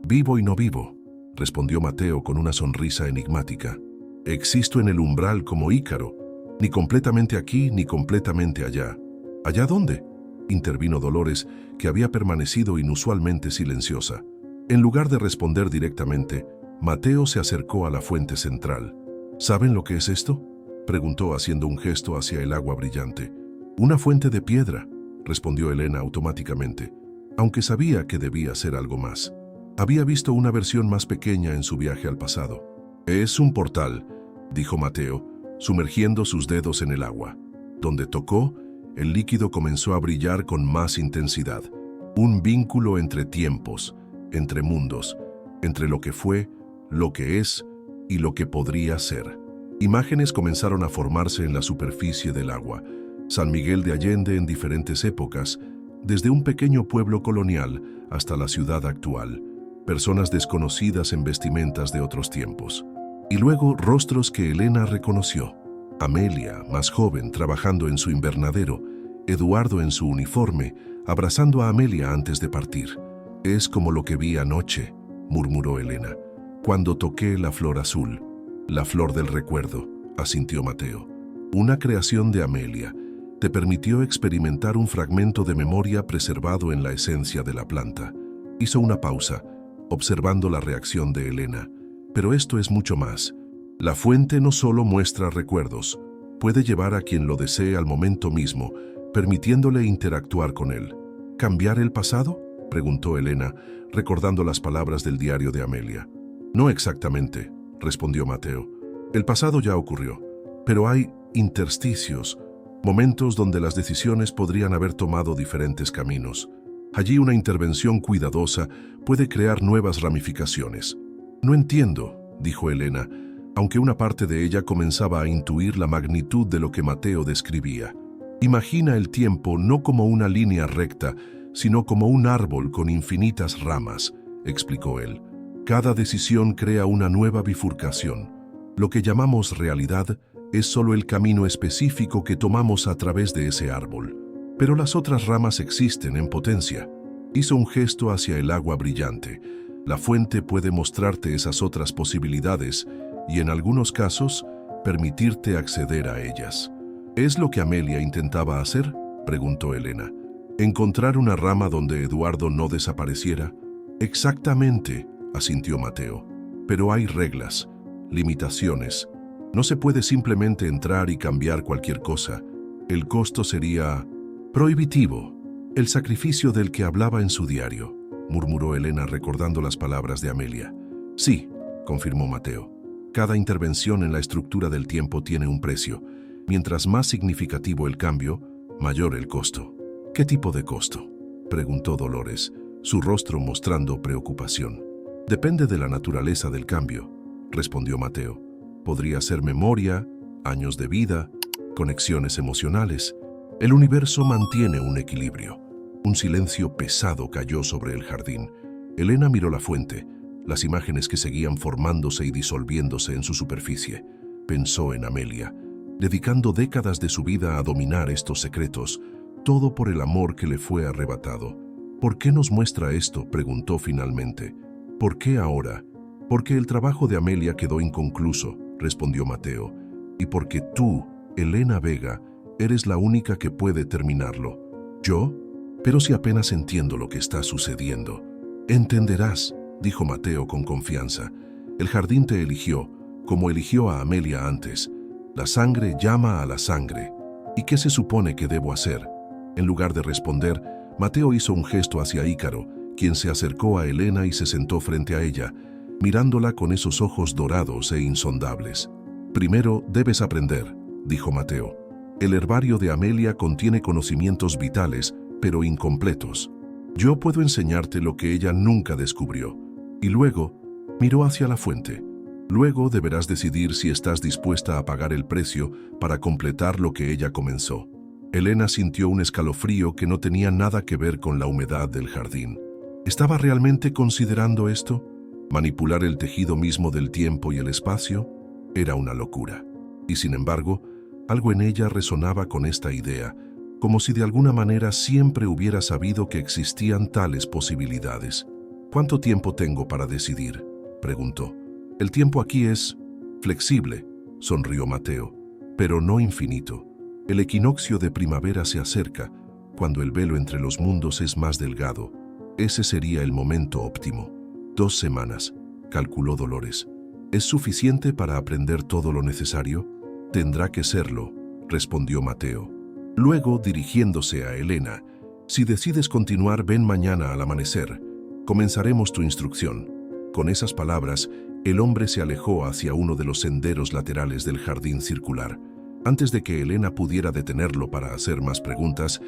«Vivo y no vivo», respondió Mateo con una sonrisa enigmática. «Existo en el umbral como Ícaro, ni completamente aquí ni completamente allá». «¿Allá dónde?», intervino Dolores, que había permanecido inusualmente silenciosa. En lugar de responder directamente, Mateo se acercó a la fuente central. «¿Saben lo que es esto?», preguntó haciendo un gesto hacia el agua brillante. «Una fuente de piedra», respondió Elena automáticamente, aunque sabía que debía ser algo más. Había visto una versión más pequeña en su viaje al pasado. «Es un portal», dijo Mateo, sumergiendo sus dedos en el agua. Donde tocó, el líquido comenzó a brillar con más intensidad. Un vínculo entre tiempos, entre mundos, entre lo que fue, lo que es y lo que podría ser. Imágenes comenzaron a formarse en la superficie del agua. San Miguel de Allende en diferentes épocas, desde un pequeño pueblo colonial hasta la ciudad actual. Personas desconocidas en vestimentas de otros tiempos. Y luego rostros que Elena reconoció. Amelia, más joven, trabajando en su invernadero. Eduardo en su uniforme, abrazando a Amelia antes de partir. «Es como lo que vi anoche», murmuró Elena, «cuando toqué la flor azul». «La flor del recuerdo», asintió Mateo. «Una creación de Amelia. Te permitió experimentar un fragmento de memoria preservado en la esencia de la planta». Hizo una pausa, observando la reacción de Elena. «Pero esto es mucho más. La fuente no solo muestra recuerdos, puede llevar a quien lo desee al momento mismo, permitiéndole interactuar con él». «¿Cambiar el pasado?», preguntó Elena, recordando las palabras del diario de Amelia. «No exactamente», respondió Mateo. «El pasado ya ocurrió, pero hay intersticios, momentos donde las decisiones podrían haber tomado diferentes caminos. Allí una intervención cuidadosa puede crear nuevas ramificaciones». «No entiendo», dijo Elena, aunque una parte de ella comenzaba a intuir la magnitud de lo que Mateo describía. «Imagina el tiempo no como una línea recta, sino como un árbol con infinitas ramas», explicó él. «Cada decisión crea una nueva bifurcación. Lo que llamamos realidad es solo el camino específico que tomamos a través de ese árbol. Pero las otras ramas existen en potencia». Hizo un gesto hacia el agua brillante. «La fuente puede mostrarte esas otras posibilidades y, en algunos casos, permitirte acceder a ellas». «¿Es lo que Amelia intentaba hacer?», preguntó Elena. «¿Encontrar una rama donde Eduardo no desapareciera?». «Exactamente», asintió Mateo. «Pero hay reglas, limitaciones. No se puede simplemente entrar y cambiar cualquier cosa. El costo sería prohibitivo. El sacrificio del que hablaba en su diario», murmuró Elena recordando las palabras de Amelia. «Sí», confirmó Mateo. «Cada intervención en la estructura del tiempo tiene un precio, Mientras más significativo el cambio, mayor el costo. ¿Qué tipo de costo?, preguntó Dolores, su rostro mostrando preocupación. Depende de la naturaleza del cambio, respondió Mateo. Podría ser memoria, años de vida, conexiones emocionales. El universo mantiene un equilibrio. Un silencio pesado cayó sobre el jardín. Elena miró la fuente, las imágenes que seguían formándose y disolviéndose en su superficie. Pensó en Amelia, dedicando décadas de su vida a dominar estos secretos, todo por el amor que le fue arrebatado. ¿Por qué nos muestra esto?, preguntó finalmente. ¿Por qué ahora? Porque el trabajo de Amelia quedó inconcluso, respondió Mateo, y porque tú, Elena Vega, eres la única que puede terminarlo. ¿Yo? Pero si apenas entiendo lo que está sucediendo. Entenderás, dijo Mateo con confianza. El jardín te eligió, como eligió a Amelia antes. La sangre llama a la sangre. ¿Y qué se supone que debo hacer? En lugar de responder, Mateo hizo un gesto hacia Ícaro, quien se acercó a Elena y se sentó frente a ella, mirándola con esos ojos dorados e insondables. Primero debes aprender, dijo Mateo. El herbario de Amelia contiene conocimientos vitales, pero incompletos. Yo puedo enseñarte lo que ella nunca descubrió. Y luego, miró hacia la fuente. Luego deberás decidir si estás dispuesta a pagar el precio para completar lo que ella comenzó. Elena sintió un escalofrío que no tenía nada que ver con la humedad del jardín. ¿Estaba realmente considerando esto? ¿Manipular el tejido mismo del tiempo y el espacio? Era una locura. Y sin embargo, algo en ella resonaba con esta idea, como si de alguna manera siempre hubiera sabido que existían tales posibilidades. ¿Cuánto tiempo tengo para decidir?, preguntó. El tiempo aquí es flexible, sonrió Mateo, pero no infinito. El equinoccio de primavera se acerca, cuando el velo entre los mundos es más delgado. Ese sería el momento óptimo. 2 semanas, calculó Dolores. ¿Es suficiente para aprender todo lo necesario? Tendrá que serlo, respondió Mateo. Luego, dirigiéndose a Elena, si decides continuar, ven mañana al amanecer. Comenzaremos tu instrucción. Con esas palabras, el hombre se alejó hacia uno de los senderos laterales del jardín circular. Antes de que Elena pudiera detenerlo para hacer más preguntas,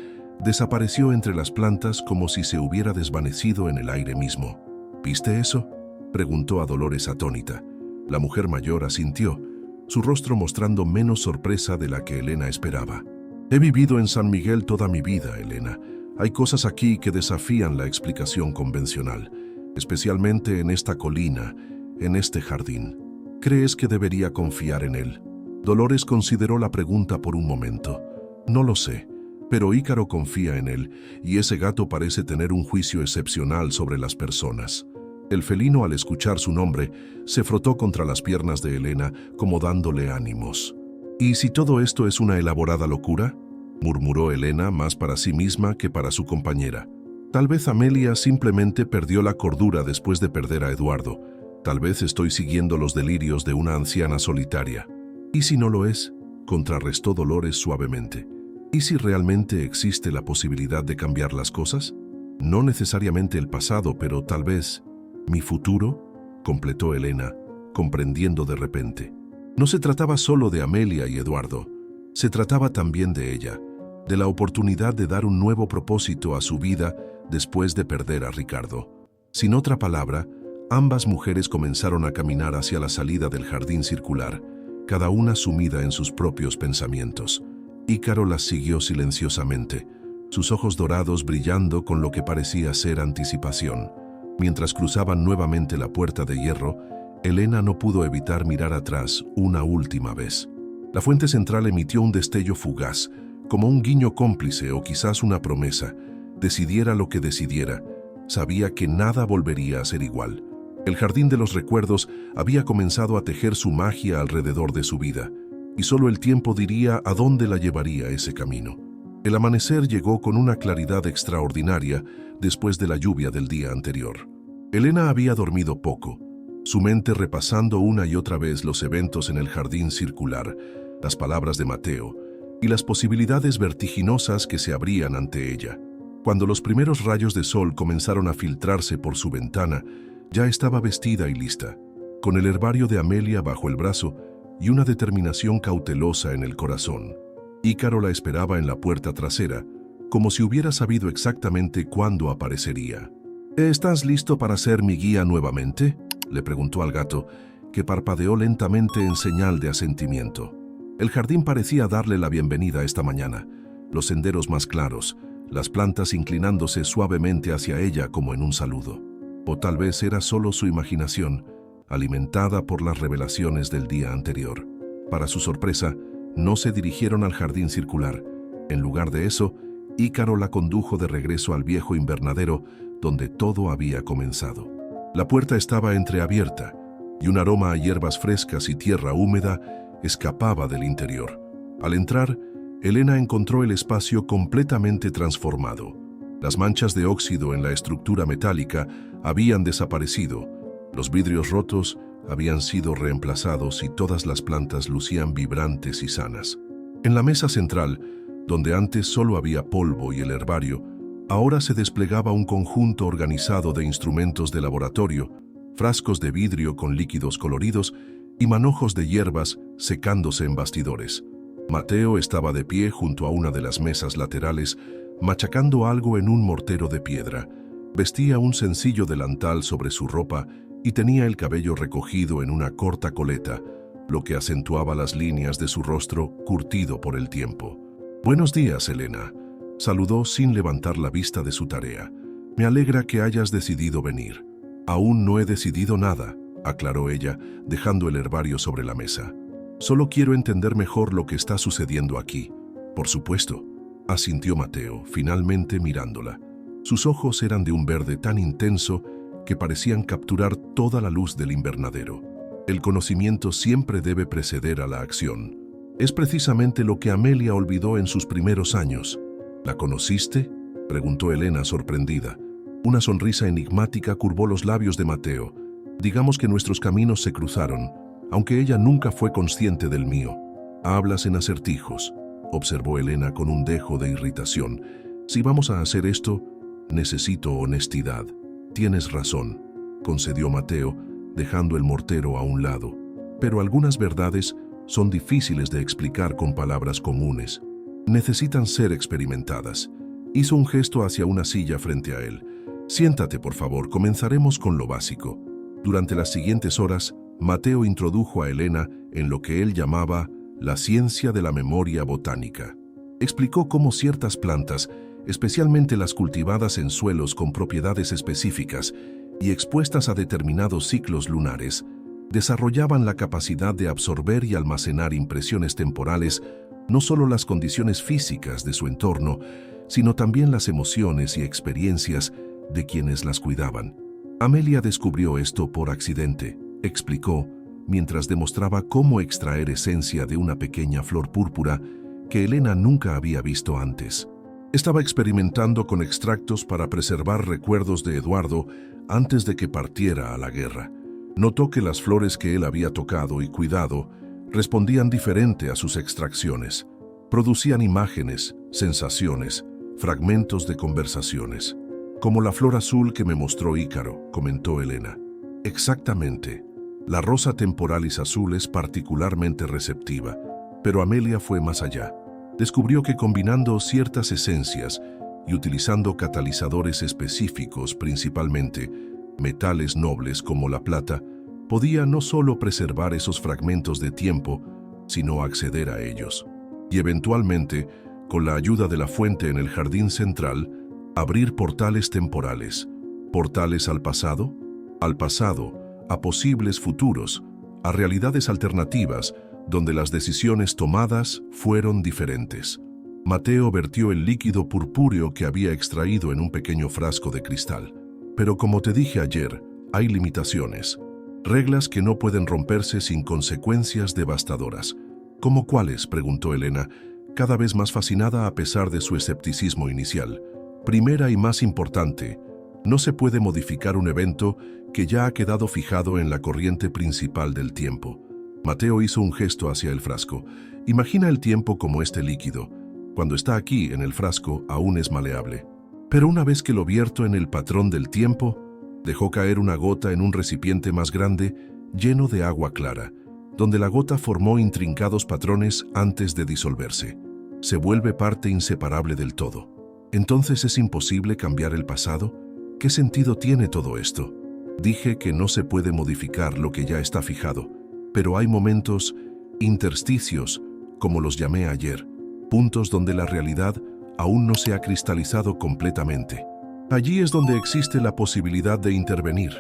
desapareció entre las plantas como si se hubiera desvanecido en el aire mismo. ¿Viste eso?, preguntó a Dolores atónita. La mujer mayor asintió, su rostro mostrando menos sorpresa de la que Elena esperaba. He vivido en San Miguel toda mi vida, Elena. Hay cosas aquí que desafían la explicación convencional, especialmente en esta colina, en este jardín. ¿Crees que debería confiar en él? Dolores consideró la pregunta por un momento. No lo sé, pero Ícaro confía en él, y ese gato parece tener un juicio excepcional sobre las personas. El felino, al escuchar su nombre, se frotó contra las piernas de Elena, como dándole ánimos. ¿Y si todo esto es una elaborada locura?, murmuró Elena, más para sí misma que para su compañera. Tal vez Amelia simplemente perdió la cordura después de perder a Eduardo. Tal vez estoy siguiendo los delirios de una anciana solitaria. ¿Y si no lo es?, contrarrestó Dolores suavemente. ¿Y si realmente existe la posibilidad de cambiar las cosas? No necesariamente el pasado, pero tal vez mi futuro, completó Elena, comprendiendo de repente. No se trataba solo de Amelia y Eduardo, se trataba también de ella, de la oportunidad de dar un nuevo propósito a su vida después de perder a Ricardo. Sin otra palabra, ambas mujeres comenzaron a caminar hacia la salida del jardín circular, cada una sumida en sus propios pensamientos. Ícaro las siguió silenciosamente, sus ojos dorados brillando con lo que parecía ser anticipación. Mientras cruzaban nuevamente la puerta de hierro, Elena no pudo evitar mirar atrás una última vez. La fuente central emitió un destello fugaz, como un guiño cómplice o quizás una promesa. Decidiera lo que decidiera, sabía que nada volvería a ser igual. El jardín de los recuerdos había comenzado a tejer su magia alrededor de su vida, y solo el tiempo diría a dónde la llevaría ese camino. El amanecer llegó con una claridad extraordinaria después de la lluvia del día anterior. Elena había dormido poco, su mente repasando una y otra vez los eventos en el jardín circular, las palabras de Mateo y las posibilidades vertiginosas que se abrían ante ella. Cuando los primeros rayos de sol comenzaron a filtrarse por su ventana, ya estaba vestida y lista, con el herbario de Amelia bajo el brazo y una determinación cautelosa en el corazón. Ícaro la esperaba en la puerta trasera, como si hubiera sabido exactamente cuándo aparecería. «¿Estás listo para ser mi guía nuevamente?», le preguntó al gato, que parpadeó lentamente en señal de asentimiento. El jardín parecía darle la bienvenida esta mañana, los senderos más claros, las plantas inclinándose suavemente hacia ella como en un saludo. O tal vez era solo su imaginación, alimentada por las revelaciones del día anterior. Para su sorpresa, no se dirigieron al jardín circular. En lugar de eso, Ícaro la condujo de regreso al viejo invernadero donde todo había comenzado. La puerta estaba entreabierta y un aroma a hierbas frescas y tierra húmeda escapaba del interior. Al entrar, Elena encontró el espacio completamente transformado. Las manchas de óxido en la estructura metálica habían desaparecido, los vidrios rotos habían sido reemplazados y todas las plantas lucían vibrantes y sanas. En la mesa central, donde antes solo había polvo y el herbario, ahora se desplegaba un conjunto organizado de instrumentos de laboratorio, frascos de vidrio con líquidos coloridos y manojos de hierbas secándose en bastidores. Mateo estaba de pie junto a una de las mesas laterales, machacando algo en un mortero de piedra. Vestía un sencillo delantal sobre su ropa y tenía el cabello recogido en una corta coleta, lo que acentuaba las líneas de su rostro curtido por el tiempo. «Buenos días, Elena», saludó sin levantar la vista de su tarea. «Me alegra que hayas decidido venir». «Aún no he decidido nada», aclaró ella, dejando el herbario sobre la mesa. «Solo quiero entender mejor lo que está sucediendo aquí». «Por supuesto», asintió Mateo, finalmente mirándola. Sus ojos eran de un verde tan intenso que parecían capturar toda la luz del invernadero. El conocimiento siempre debe preceder a la acción. Es precisamente lo que Amelia olvidó en sus primeros años. «¿La conociste?», preguntó Elena sorprendida. Una sonrisa enigmática curvó los labios de Mateo. «Digamos que nuestros caminos se cruzaron, aunque ella nunca fue consciente del mío». «Hablas en acertijos», observó Elena con un dejo de irritación. «Si vamos a hacer esto, necesito honestidad». «Tienes razón», concedió Mateo, dejando el mortero a un lado. «Pero algunas verdades son difíciles de explicar con palabras comunes. Necesitan ser experimentadas». Hizo un gesto hacia una silla frente a él. «Siéntate, por favor, comenzaremos con lo básico». Durante las siguientes horas, Mateo introdujo a Elena en lo que él llamaba la ciencia de la memoria botánica. Explicó cómo ciertas plantas, especialmente las cultivadas en suelos con propiedades específicas y expuestas a determinados ciclos lunares, desarrollaban la capacidad de absorber y almacenar impresiones temporales, no solo las condiciones físicas de su entorno, sino también las emociones y experiencias de quienes las cuidaban. Amelia descubrió esto por accidente, explicó, mientras demostraba cómo extraer esencia de una pequeña flor púrpura que Elena nunca había visto antes. Estaba experimentando con extractos para preservar recuerdos de Eduardo antes de que partiera a la guerra. Notó que las flores que él había tocado y cuidado respondían diferente a sus extracciones. Producían imágenes, sensaciones, fragmentos de conversaciones. «Como la flor azul que me mostró Ícaro», comentó Elena. «Exactamente. La rosa temporalis azul es particularmente receptiva, pero Amelia fue más allá. Descubrió que combinando ciertas esencias y utilizando catalizadores específicos, principalmente metales nobles como la plata, podía no solo preservar esos fragmentos de tiempo, sino acceder a ellos. Y eventualmente, con la ayuda de la fuente en el jardín central, abrir portales temporales. ¿Portales al pasado? Al pasado, a posibles futuros, a realidades alternativas, donde las decisiones tomadas fueron diferentes. Mateo vertió el líquido purpúreo que había extraído en un pequeño frasco de cristal. «Pero como te dije ayer, hay limitaciones. Reglas que no pueden romperse sin consecuencias devastadoras». «¿Cómo cuáles?», preguntó Elena, cada vez más fascinada a pesar de su escepticismo inicial. «Primera y más importante, no se puede modificar un evento que ya ha quedado fijado en la corriente principal del tiempo». Mateo hizo un gesto hacia el frasco. «Imagina el tiempo como este líquido. Cuando está aquí, en el frasco, aún es maleable. Pero una vez que lo vierto en el patrón del tiempo», dejó caer una gota en un recipiente más grande, lleno de agua clara. donde la gota formó intrincados patrones antes de disolverse. Se vuelve parte inseparable del todo. ¿Entonces es imposible cambiar el pasado? ¿Qué sentido tiene todo esto? Dije que no se puede modificar lo que ya está fijado, pero hay momentos, intersticios, como los llamé ayer, puntos donde la realidad aún no se ha cristalizado completamente. Allí es donde existe la posibilidad de intervenir.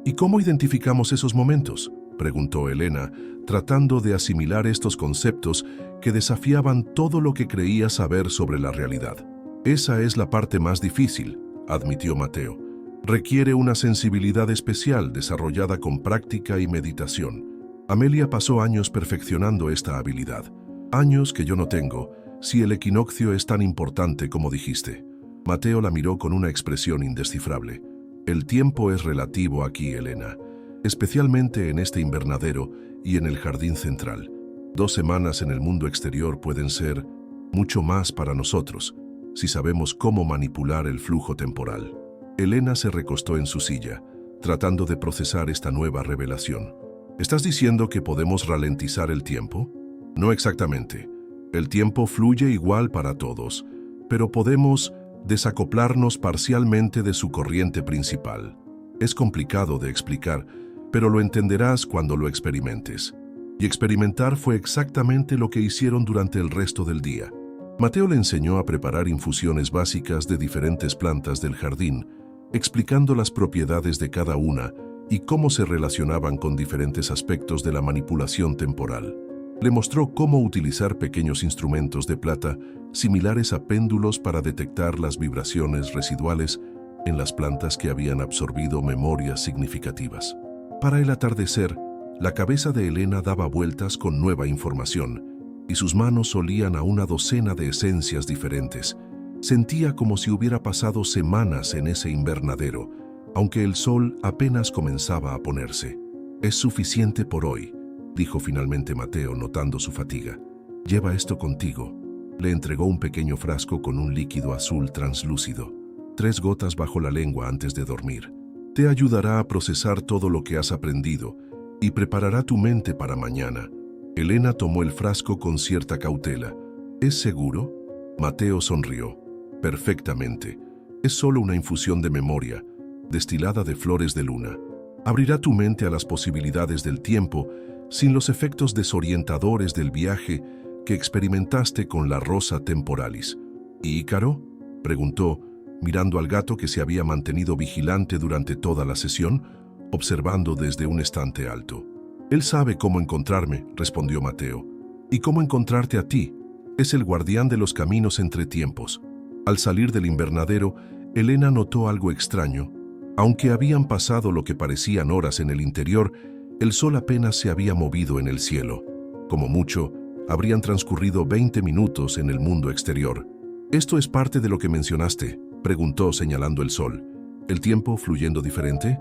¿Y cómo identificamos esos momentos?, preguntó Elena, tratando de asimilar estos conceptos que desafiaban todo lo que creía saber sobre la realidad. Esa es la parte más difícil, admitió Mateo. Requiere una sensibilidad especial desarrollada con práctica y meditación. Amelia pasó años perfeccionando esta habilidad. Años que yo no tengo, si el equinoccio es tan importante como dijiste. Mateo la miró con una expresión indescifrable. El tiempo es relativo aquí, Elena, especialmente en este invernadero y en el jardín central. 2 semanas en el mundo exterior pueden ser mucho más para nosotros, si sabemos cómo manipular el flujo temporal. Elena se recostó en su silla, tratando de procesar esta nueva revelación. ¿Estás diciendo que podemos ralentizar el tiempo? No exactamente. El tiempo fluye igual para todos, pero podemos desacoplarnos parcialmente de su corriente principal. Es complicado de explicar, pero lo entenderás cuando lo experimentes. Y experimentar fue exactamente lo que hicieron durante el resto del día. Mateo le enseñó a preparar infusiones básicas de diferentes plantas del jardín, explicando las propiedades de cada una y cómo se relacionaban con diferentes aspectos de la manipulación temporal. Le mostró cómo utilizar pequeños instrumentos de plata similares a péndulos para detectar las vibraciones residuales en las plantas que habían absorbido memorias significativas. Para el atardecer, la cabeza de Elena daba vueltas con nueva información y sus manos olían a una docena de esencias diferentes. Sentía como si hubiera pasado semanas en ese invernadero, aunque el sol apenas comenzaba a ponerse. «Es suficiente por hoy», dijo finalmente Mateo, notando su fatiga. «Lleva esto contigo». Le entregó un pequeño frasco con un líquido azul translúcido. 3 gotas bajo la lengua antes de dormir. Te ayudará a procesar todo lo que has aprendido y preparará tu mente para mañana. Elena tomó el frasco con cierta cautela. ¿Es seguro? Mateo sonrió. Perfectamente. Es solo una infusión de memoria, destilada de flores de luna. Abrirá tu mente a las posibilidades del tiempo sin los efectos desorientadores del viaje que experimentaste con la rosa temporalis. ¿Y Ícaro?, preguntó, mirando al gato que se había mantenido vigilante durante toda la sesión, observando desde un estante alto. «Él sabe cómo encontrarme», respondió Mateo. «Y cómo encontrarte a ti. Es el guardián de los caminos entre tiempos». Al salir del invernadero, Elena notó algo extraño. Aunque habían pasado lo que parecían horas en el interior, el sol apenas se había movido en el cielo. Como mucho, habrían transcurrido 20 minutos en el mundo exterior. «¿Esto es parte de lo que mencionaste?», preguntó señalando el sol. «¿El tiempo fluyendo diferente?»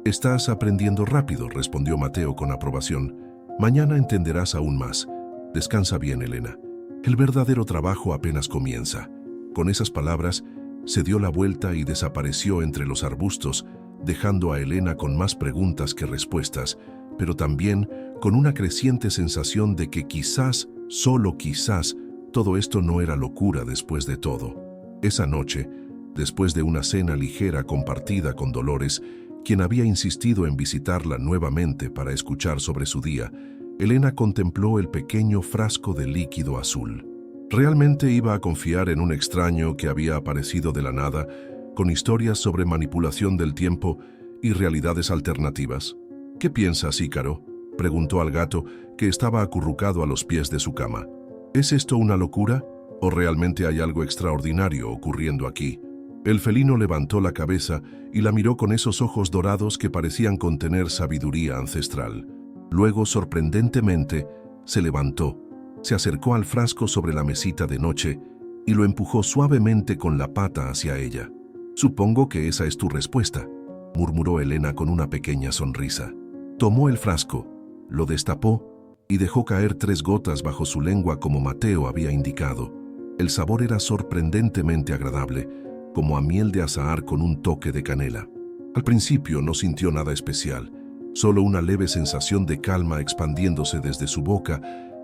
«Estás aprendiendo rápido», respondió Mateo con aprobación. «Mañana entenderás aún más. Descansa bien, Elena. El verdadero trabajo apenas comienza». Con esas palabras, se dio la vuelta y desapareció entre los arbustos, dejando a Elena con más preguntas que respuestas, pero también con una creciente sensación de que quizás, solo quizás, todo esto no era locura después de todo. Esa noche, después de una cena ligera compartida con Dolores, quien había insistido en visitarla nuevamente para escuchar sobre su día, Elena contempló el pequeño frasco de líquido azul. ¿Realmente iba a confiar en un extraño que había aparecido de la nada, con historias sobre manipulación del tiempo y realidades alternativas? «¿Qué piensas, Ícaro?», preguntó al gato, que estaba acurrucado a los pies de su cama. «¿Es esto una locura? ¿O realmente hay algo extraordinario ocurriendo aquí?» El felino levantó la cabeza y la miró con esos ojos dorados que parecían contener sabiduría ancestral. Luego, sorprendentemente, se levantó, se acercó al frasco sobre la mesita de noche y lo empujó suavemente con la pata hacia ella. «Supongo que esa es tu respuesta», murmuró Elena con una pequeña sonrisa. Tomó el frasco, lo destapó y dejó caer 3 gotas bajo su lengua como Mateo había indicado. El sabor era sorprendentemente agradable, como a miel de azahar con un toque de canela. Al principio no sintió nada especial, solo una leve sensación de calma expandiéndose desde su boca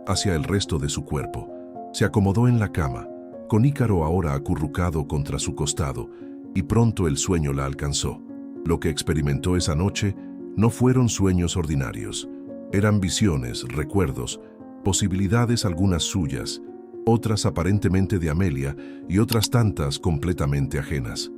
hacia el resto de su cuerpo. Se acomodó en la cama, con Ícaro ahora acurrucado contra su costado, y pronto el sueño la alcanzó. Lo que experimentó esa noche no fueron sueños ordinarios. Eran visiones, recuerdos, posibilidades, algunas suyas, otras aparentemente de Amelia y otras tantas completamente ajenas.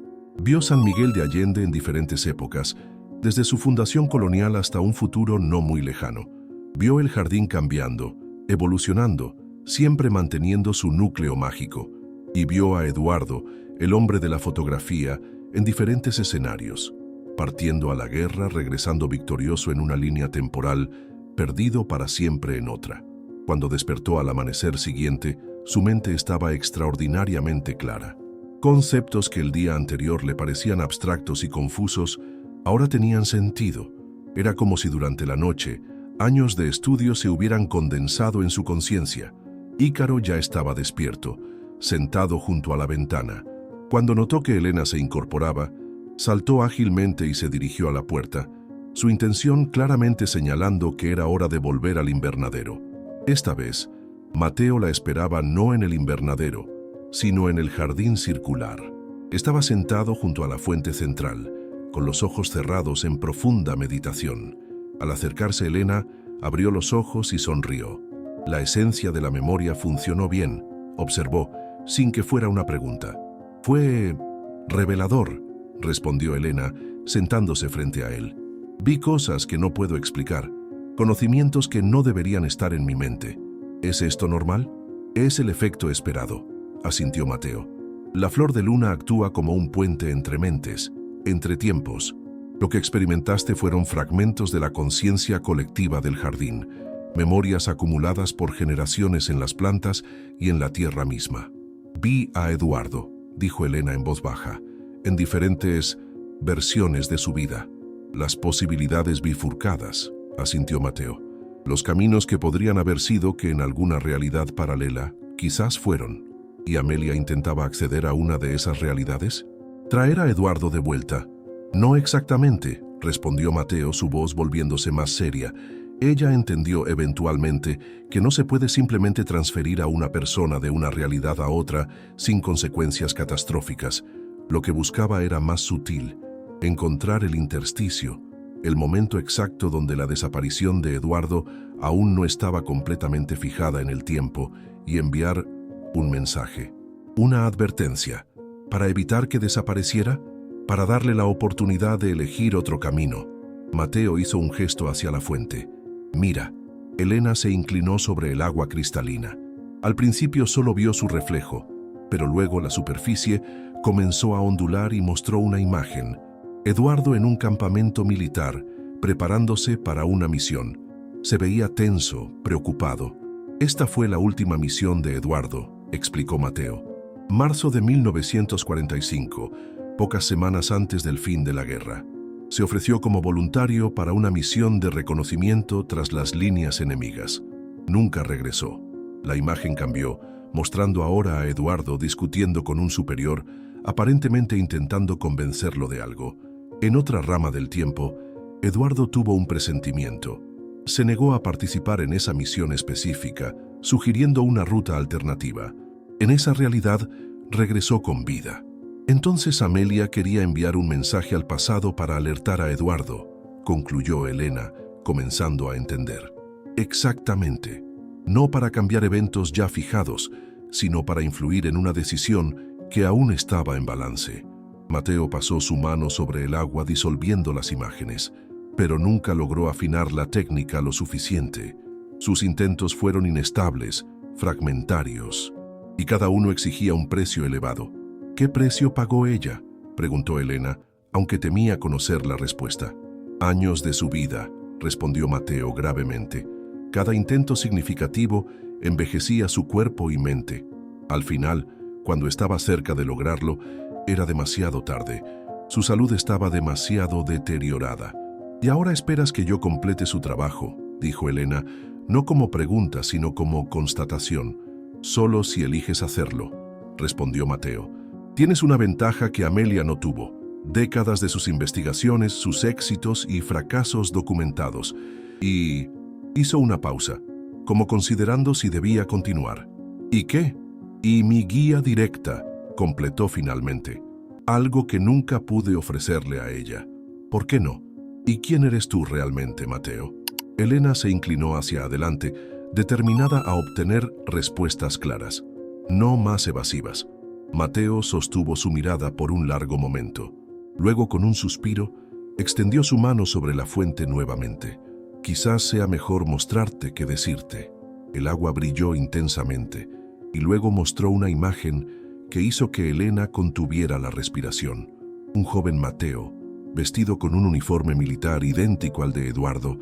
Vio San Miguel de Allende en diferentes épocas, desde su fundación colonial hasta un futuro no muy lejano. Vio el jardín cambiando, evolucionando, siempre manteniendo su núcleo mágico. Y vio a Eduardo, el hombre de la fotografía, en diferentes escenarios, partiendo a la guerra, regresando victorioso en una línea temporal, perdido para siempre en otra. Cuando despertó al amanecer siguiente, su mente estaba extraordinariamente clara. Conceptos que el día anterior le parecían abstractos y confusos, ahora tenían sentido. Era como si durante la noche, años de estudio se hubieran condensado en su conciencia. Ícaro ya estaba despierto, sentado junto a la ventana. Cuando notó que Elena se incorporaba, saltó ágilmente y se dirigió a la puerta, su intención claramente señalando que era hora de volver al invernadero. Esta vez, Mateo la esperaba no en el invernadero, sino en el jardín circular. Estaba sentado junto a la fuente central, con los ojos cerrados en profunda meditación. Al acercarse Elena, abrió los ojos y sonrió. La esencia de la memoria funcionó bien, observó, sin que fuera una pregunta. Fue revelador, respondió Elena, sentándose frente a él. Vi cosas que no puedo explicar, conocimientos que no deberían estar en mi mente. ¿Es esto normal? Es el efecto esperado, asintió Mateo. La flor de luna actúa como un puente entre mentes, entre tiempos. Lo que experimentaste fueron fragmentos de la conciencia colectiva del jardín, memorias acumuladas por generaciones en las plantas y en la tierra misma. Vi a Eduardo, dijo Elena en voz baja, en diferentes versiones de su vida. Las posibilidades bifurcadas, asintió Mateo. Los caminos que podrían haber sido que en alguna realidad paralela, quizás fueron. ¿Y Amelia intentaba acceder a una de esas realidades? ¿Traer a Eduardo de vuelta? No exactamente, respondió Mateo, su voz volviéndose más seria. Ella entendió eventualmente que no se puede simplemente transferir a una persona de una realidad a otra sin consecuencias catastróficas. Lo que buscaba era más sutil, encontrar el intersticio, el momento exacto donde la desaparición de Eduardo aún no estaba completamente fijada en el tiempo y enviar un mensaje, una advertencia, para evitar que desapareciera, para darle la oportunidad de elegir otro camino. Mateo hizo un gesto hacia la fuente. Mira, Elena se inclinó sobre el agua cristalina. Al principio solo vio su reflejo, pero luego la superficie comenzó a ondular y mostró una imagen. Eduardo en un campamento militar, preparándose para una misión. Se veía tenso, preocupado. Esta fue la última misión de Eduardo, explicó Mateo. Marzo de 1945, pocas semanas antes del fin de la guerra. Se ofreció como voluntario para una misión de reconocimiento tras las líneas enemigas. Nunca regresó. La imagen cambió, mostrando ahora a Eduardo discutiendo con un superior, aparentemente intentando convencerlo de algo. En otra rama del tiempo, Eduardo tuvo un presentimiento. Se negó a participar en esa misión específica, sugiriendo una ruta alternativa. En esa realidad, regresó con vida. Entonces Amelia quería enviar un mensaje al pasado para alertar a Eduardo, concluyó Elena, comenzando a entender. Exactamente. No para cambiar eventos ya fijados, sino para influir en una decisión que aún estaba en balance. Mateo pasó su mano sobre el agua disolviendo las imágenes, pero nunca logró afinar la técnica lo suficiente. Sus intentos fueron inestables, fragmentarios, y cada uno exigía un precio elevado. ¿Qué precio pagó ella?, preguntó Elena, aunque temía conocer la respuesta. Años de su vida, respondió Mateo gravemente. Cada intento significativo envejecía su cuerpo y mente. Al final, cuando estaba cerca de lograrlo, era demasiado tarde. Su salud estaba demasiado deteriorada. «Y ahora esperas que yo complete su trabajo», dijo Elena, no como pregunta, sino como constatación. «Solo si eliges hacerlo», respondió Mateo. «Tienes una ventaja que Amelia no tuvo. décadas de sus investigaciones, sus éxitos y fracasos documentados, y hizo una pausa, como considerando si debía continuar. ¿Y qué? Y mi guía directa, completó finalmente. Algo que nunca pude ofrecerle a ella. ¿Por qué no? ¿Y quién eres tú realmente, Mateo? Elena se inclinó hacia adelante, determinada a obtener respuestas claras, no más evasivas. Mateo sostuvo su mirada por un largo momento. Luego, con un suspiro, extendió su mano sobre la fuente nuevamente. Quizás sea mejor mostrarte que decirte. El agua brilló intensamente y luego mostró una imagen que hizo que Elena contuviera la respiración. Un joven Mateo, vestido con un uniforme militar idéntico al de Eduardo,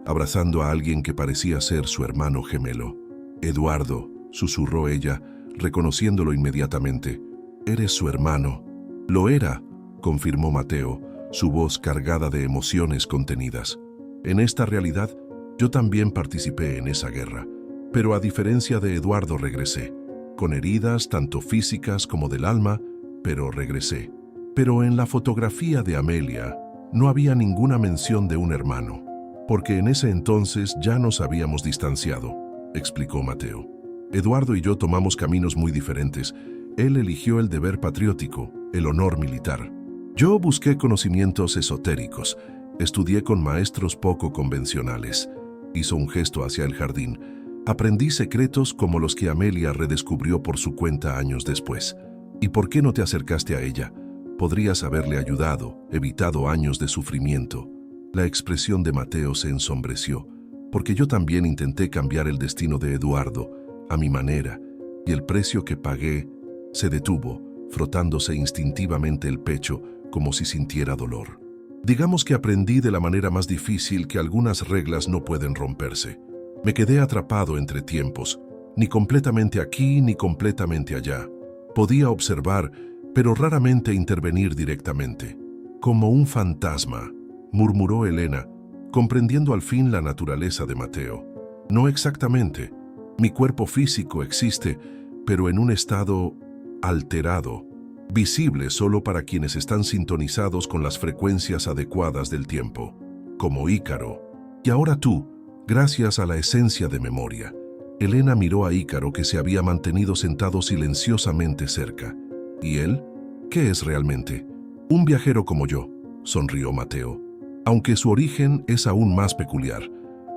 abrazando a alguien que parecía ser su hermano gemelo. «Eduardo», susurró ella, reconociéndolo inmediatamente. «Eres su hermano». «Lo era», confirmó Mateo, su voz cargada de emociones contenidas. «En esta realidad, yo también participé en esa guerra, pero a diferencia de Eduardo regresé, con heridas tanto físicas como del alma, pero regresé. Pero en la fotografía de Amelia no había ninguna mención de un hermano, porque en ese entonces ya nos habíamos distanciado», explicó Mateo. «Eduardo y yo tomamos caminos muy diferentes. Él eligió el deber patriótico, el honor militar. Yo busqué conocimientos esotéricos, estudié con maestros poco convencionales». Hizo un gesto hacia el jardín. «Aprendí secretos como los que Amelia redescubrió por su cuenta años después. ¿Y por qué no te acercaste a ella? Podrías haberle ayudado, evitado años de sufrimiento». La expresión de Mateo se ensombreció, porque yo también intenté cambiar el destino de Eduardo, a mi manera, y el precio que pagué se detuvo, frotándose instintivamente el pecho como si sintiera dolor. «Digamos que aprendí de la manera más difícil que algunas reglas no pueden romperse. Me quedé atrapado entre tiempos, ni completamente aquí ni completamente allá. Podía observar, pero raramente intervenir directamente. Como un fantasma», murmuró Elena, comprendiendo al fin la naturaleza de Mateo. «No exactamente. Mi cuerpo físico existe, pero en un estado alterado, visible solo para quienes están sintonizados con las frecuencias adecuadas del tiempo, como Ícaro. Y ahora tú, gracias a la esencia de memoria». Elena miró a Ícaro, que se había mantenido sentado silenciosamente cerca. «¿Y él? ¿Qué es realmente?» «Un viajero como yo», sonrió Mateo. «Aunque su origen es aún más peculiar.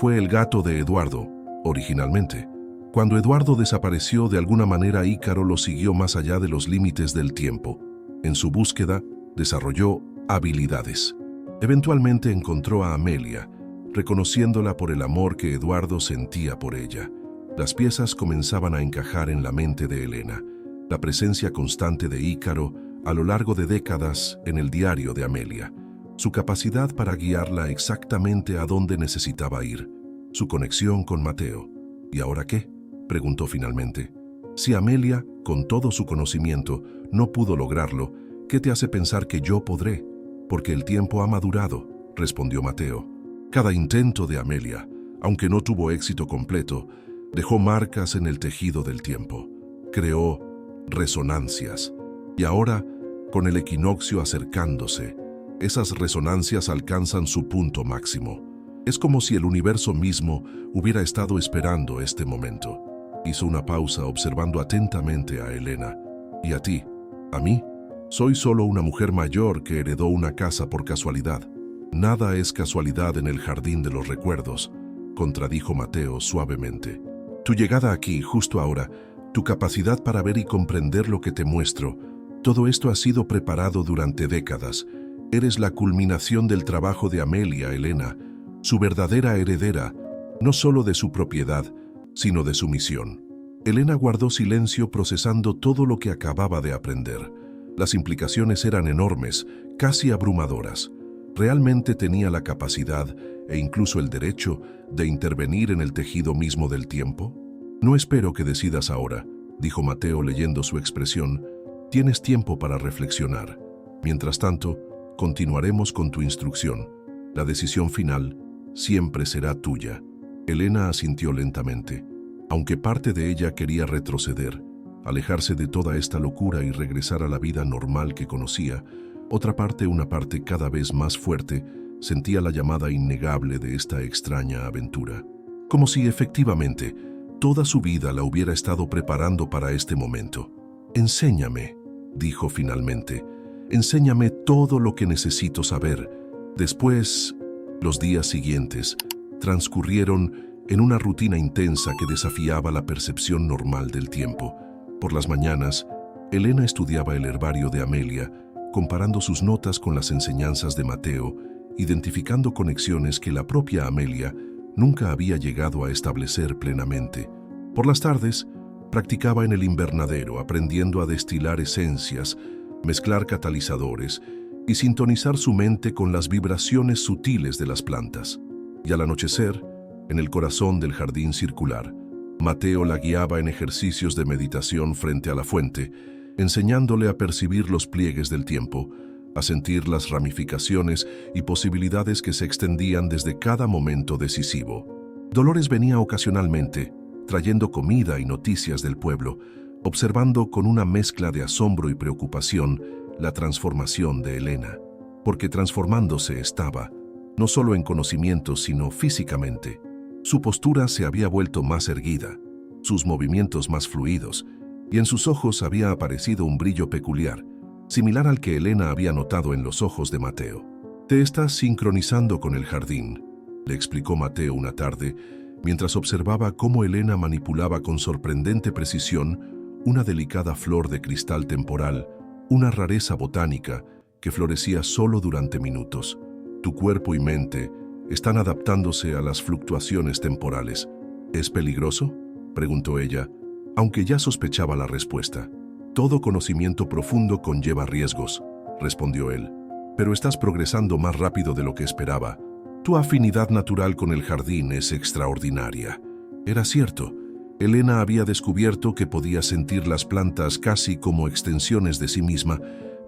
Fue el gato de Eduardo, originalmente. Cuando Eduardo desapareció, de alguna manera Ícaro lo siguió más allá de los límites del tiempo. En su búsqueda, desarrolló habilidades. Eventualmente encontró a Amelia, reconociéndola por el amor que Eduardo sentía por ella. Las piezas comenzaban a encajar en la mente de Elena. La presencia constante de Ícaro a lo largo de décadas en el diario de Amelia. Su capacidad para guiarla exactamente a donde necesitaba ir. Su conexión con Mateo. «¿Y ahora qué?», preguntó finalmente. «Si Amelia, con todo su conocimiento, no pudo lograrlo, ¿qué te hace pensar que yo podré? Porque el tiempo ha madurado», respondió Mateo. «Cada intento de Amelia, aunque no tuvo éxito completo, dejó marcas en el tejido del tiempo. Creó resonancias. Y ahora, con el equinoccio acercándose, esas resonancias alcanzan su punto máximo. Es como si el universo mismo hubiera estado esperando este momento». Hizo una pausa, observando atentamente a Elena. «¿Y a ti? ¿A mí? Soy solo una mujer mayor que heredó una casa por casualidad». «Nada es casualidad en el jardín de los recuerdos», contradijo Mateo suavemente. «Tu llegada aquí, justo ahora, tu capacidad para ver y comprender lo que te muestro, todo esto ha sido preparado durante décadas. Eres la culminación del trabajo de Amelia, Elena, su verdadera heredera, no solo de su propiedad, sino de su misión». Elena guardó silencio, procesando todo lo que acababa de aprender. Las implicaciones eran enormes, casi abrumadoras. ¿Realmente tenía la capacidad e incluso el derecho de intervenir en el tejido mismo del tiempo? «No espero que decidas ahora», dijo Mateo, leyendo su expresión. «Tienes tiempo para reflexionar. Mientras tanto, continuaremos con tu instrucción. La decisión final siempre será tuya». Elena asintió lentamente, aunque parte de ella quería retroceder, alejarse de toda esta locura y regresar a la vida normal que conocía. Otra parte, una parte cada vez más fuerte, sentía la llamada innegable de esta extraña aventura. Como si efectivamente toda su vida la hubiera estado preparando para este momento. «Enséñame», dijo finalmente. «Enséñame todo lo que necesito saber». Después, los días siguientes transcurrieron en una rutina intensa que desafiaba la percepción normal del tiempo. Por las mañanas, Elena estudiaba el herbario de Amelia, comparando sus notas con las enseñanzas de Mateo, identificando conexiones que la propia Amelia nunca había llegado a establecer plenamente. Por las tardes, practicaba en el invernadero, aprendiendo a destilar esencias, mezclar catalizadores y sintonizar su mente con las vibraciones sutiles de las plantas. Y al anochecer, en el corazón del jardín circular, Mateo la guiaba en ejercicios de meditación frente a la fuente, enseñándole a percibir los pliegues del tiempo, a sentir las ramificaciones y posibilidades que se extendían desde cada momento decisivo. Dolores venía ocasionalmente, trayendo comida y noticias del pueblo, observando con una mezcla de asombro y preocupación la transformación de Elena, porque transformándose estaba, no solo en conocimiento, sino físicamente. Su postura se había vuelto más erguida, sus movimientos más fluidos, y en sus ojos había aparecido un brillo peculiar, similar al que Elena había notado en los ojos de Mateo. «Te estás sincronizando con el jardín», le explicó Mateo una tarde, mientras observaba cómo Elena manipulaba con sorprendente precisión una delicada flor de cristal temporal, una rareza botánica que florecía solo durante minutos. «Tu cuerpo y mente están adaptándose a las fluctuaciones temporales». «¿Es peligroso?», preguntó ella, aunque ya sospechaba la respuesta. «Todo conocimiento profundo conlleva riesgos», respondió él. «Pero estás progresando más rápido de lo que esperaba. Tu afinidad natural con el jardín es extraordinaria». Era cierto. Elena había descubierto que podía sentir las plantas casi como extensiones de sí misma,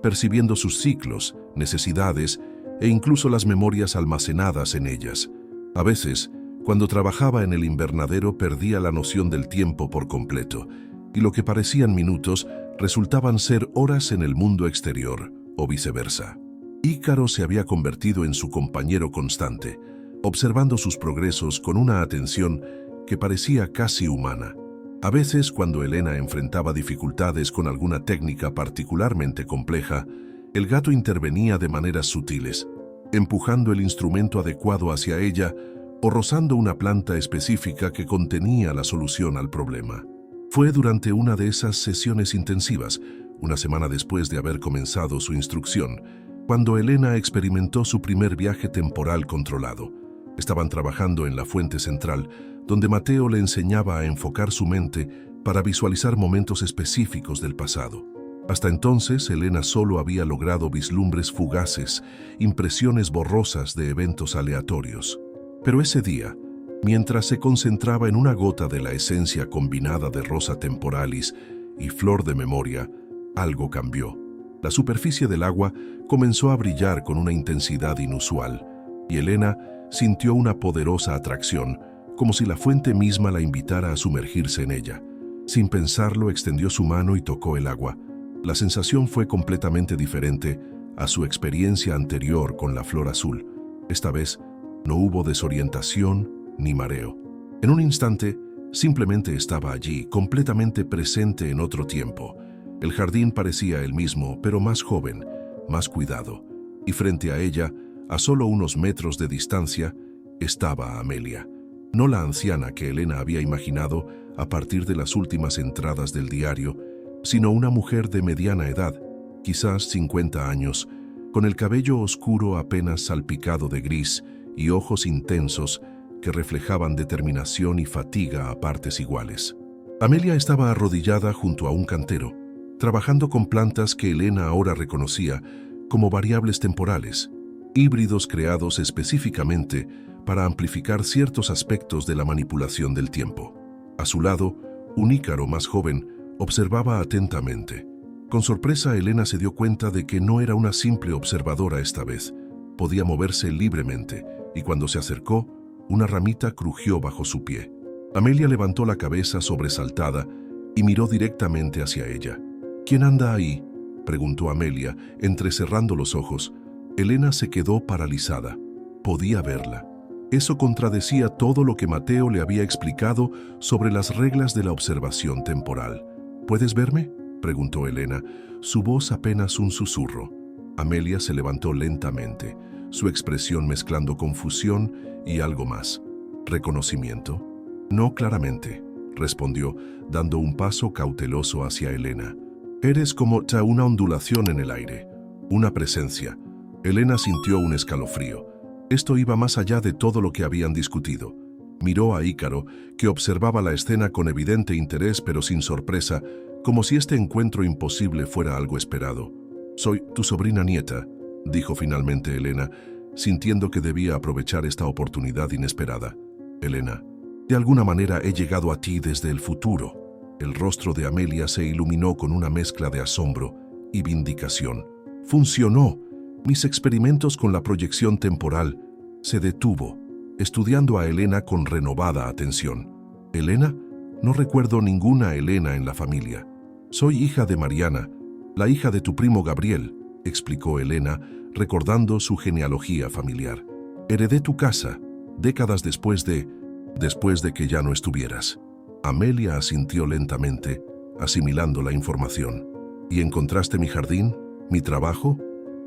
percibiendo sus ciclos, necesidades e incluso las memorias almacenadas en ellas. A veces, cuando trabajaba en el invernadero, perdía la noción del tiempo por completo, y lo que parecían minutos resultaban ser horas en el mundo exterior, o viceversa. Ícaro se había convertido en su compañero constante, observando sus progresos con una atención que parecía casi humana. A veces, cuando Elena enfrentaba dificultades con alguna técnica particularmente compleja, el gato intervenía de maneras sutiles, empujando el instrumento adecuado hacia ella o rozando una planta específica que contenía la solución al problema. Fue durante una de esas sesiones intensivas, una semana después de haber comenzado su instrucción, cuando Elena experimentó su primer viaje temporal controlado. Estaban trabajando en la fuente central, donde Mateo le enseñaba a enfocar su mente para visualizar momentos específicos del pasado. Hasta entonces, Elena solo había logrado vislumbres fugaces, impresiones borrosas de eventos aleatorios. Pero ese día, mientras se concentraba en una gota de la esencia combinada de rosa temporalis y flor de memoria, algo cambió. La superficie del agua comenzó a brillar con una intensidad inusual, y Elena sintió una poderosa atracción, como si la fuente misma la invitara a sumergirse en ella. Sin pensarlo, extendió su mano y tocó el agua. La sensación fue completamente diferente a su experiencia anterior con la flor azul. Esta vez, no hubo desorientación ni mareo. En un instante, simplemente estaba allí, completamente presente en otro tiempo. El jardín parecía el mismo, pero más joven, más cuidado. Y frente a ella, a solo unos metros de distancia, estaba Amelia. No la anciana que Elena había imaginado a partir de las últimas entradas del diario, sino una mujer de mediana edad, quizás 50 años, con el cabello oscuro apenas salpicado de gris y ojos intensos que reflejaban determinación y fatiga a partes iguales. Amelia estaba arrodillada junto a un cantero, trabajando con plantas que Elena ahora reconocía como variables temporales, híbridos creados específicamente para amplificar ciertos aspectos de la manipulación del tiempo. A su lado, un Ícaro más joven observaba atentamente. Con sorpresa, Elena se dio cuenta de que no era una simple observadora esta vez. Podía moverse libremente, y cuando se acercó, una ramita crujió bajo su pie. Amelia levantó la cabeza sobresaltada y miró directamente hacia ella. «¿Quién anda ahí?», preguntó Amelia, entrecerrando los ojos. Elena se quedó paralizada. Podía verla. Eso contradecía todo lo que Mateo le había explicado sobre las reglas de la observación temporal. ¿Puedes verme?, preguntó Elena, su voz apenas un susurro. Amelia se levantó lentamente, su expresión mezclando confusión y algo más. ¿Reconocimiento? No claramente, respondió, dando un paso cauteloso hacia Elena. Eres como una ondulación en el aire, una presencia. Elena sintió un escalofrío. Esto iba más allá de todo lo que habían discutido. Miró a Ícaro, que observaba la escena con evidente interés pero sin sorpresa, como si este encuentro imposible fuera algo esperado. «Soy tu sobrina nieta», dijo finalmente Elena, sintiendo que debía aprovechar esta oportunidad inesperada. «Elena, de alguna manera he llegado a ti desde el futuro». El rostro de Amelia se iluminó con una mezcla de asombro y vindicación. «¡Funcionó! Mis experimentos con la proyección temporal». Se detuvo, estudiando a Elena con renovada atención. «¿Elena? No recuerdo ninguna Elena en la familia. Soy hija de Mariana, la hija de tu primo Gabriel», explicó Elena, recordando su genealogía familiar. «Heredé tu casa, décadas después de que ya no estuvieras». Amelia asintió lentamente, asimilando la información. «¿Y encontraste mi jardín? ¿Mi trabajo?»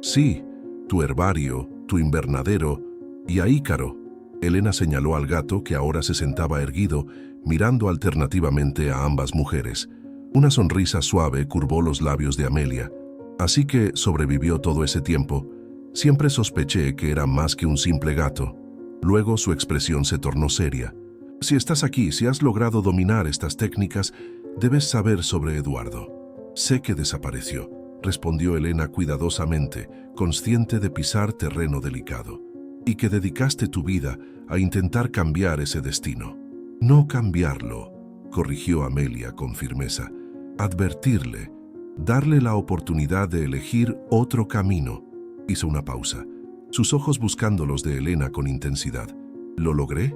«Sí, tu herbario, tu invernadero y a Ícaro». Elena señaló al gato que ahora se sentaba erguido, mirando alternativamente a ambas mujeres. Una sonrisa suave curvó los labios de Amelia. «Así que sobrevivió todo ese tiempo. Siempre sospeché que era más que un simple gato». Luego su expresión se tornó seria. «Si estás aquí, si has logrado dominar estas técnicas, debes saber sobre Eduardo». «Sé que desapareció», respondió Elena cuidadosamente, consciente de pisar terreno delicado. «Y que dedicaste tu vida a intentar cambiar ese destino». «No cambiarlo», corrigió Amelia con firmeza. «Advertirle, darle la oportunidad de elegir otro camino». Hizo una pausa, sus ojos buscando los de Elena con intensidad. «¿Lo logré?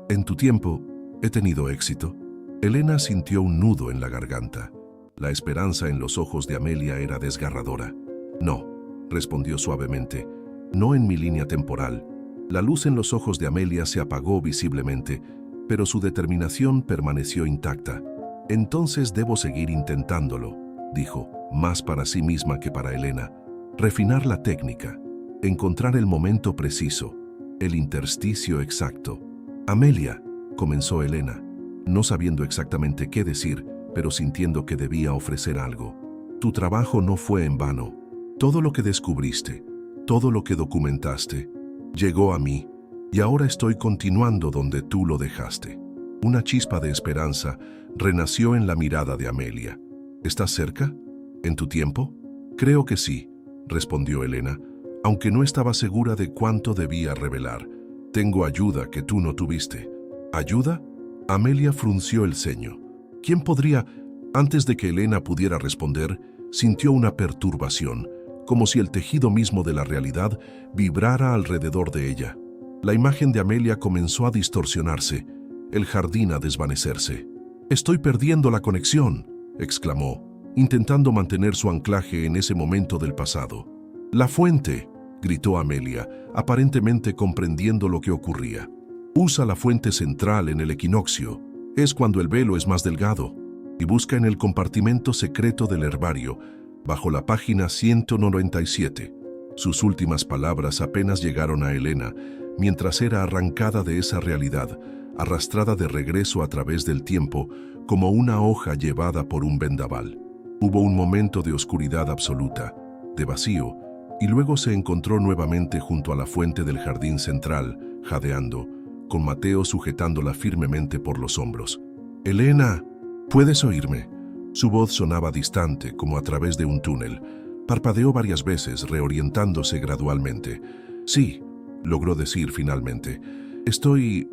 En tu tiempo, he tenido éxito». Elena sintió un nudo en la garganta. La esperanza en los ojos de Amelia era desgarradora. «No», respondió suavemente, «no en mi línea temporal». La luz en los ojos de Amelia se apagó visiblemente, pero su determinación permaneció intacta. «Entonces debo seguir intentándolo», dijo, más para sí misma que para Elena. «Refinar la técnica, encontrar el momento preciso, el intersticio exacto». «Amelia», comenzó Elena, no sabiendo exactamente qué decir, pero sintiendo que debía ofrecer algo. «Tu trabajo no fue en vano. Todo lo que descubriste, todo lo que documentaste, llegó a mí, y ahora estoy continuando donde tú lo dejaste». Una chispa de esperanza renació en la mirada de Amelia. «¿Estás cerca? ¿En tu tiempo?» «Creo que sí», respondió Elena, aunque no estaba segura de cuánto debía revelar. «Tengo ayuda que tú no tuviste». «¿Ayuda?» Amelia frunció el ceño. ¿Quién podría? Antes de que Elena pudiera responder, sintió una perturbación, como si el tejido mismo de la realidad vibrara alrededor de ella. La imagen de Amelia comenzó a distorsionarse, el jardín a desvanecerse. «Estoy perdiendo la conexión», exclamó, intentando mantener su anclaje en ese momento del pasado. «La fuente», gritó Amelia, aparentemente comprendiendo lo que ocurría. «Usa la fuente central en el equinoccio. Es cuando el velo es más delgado. Y busca en el compartimento secreto del herbario, bajo la página 197. Sus últimas palabras apenas llegaron a Elena, mientras era arrancada de esa realidad, arrastrada de regreso a través del tiempo, como una hoja llevada por un vendaval. Hubo un momento de oscuridad absoluta, de vacío, y luego se encontró nuevamente junto a la fuente del jardín central, jadeando, con Mateo sujetándola firmemente por los hombros. «Elena, ¿puedes oírme?». Su voz sonaba distante, como a través de un túnel. Parpadeó varias veces, reorientándose gradualmente. «Sí», logró decir finalmente. Estoy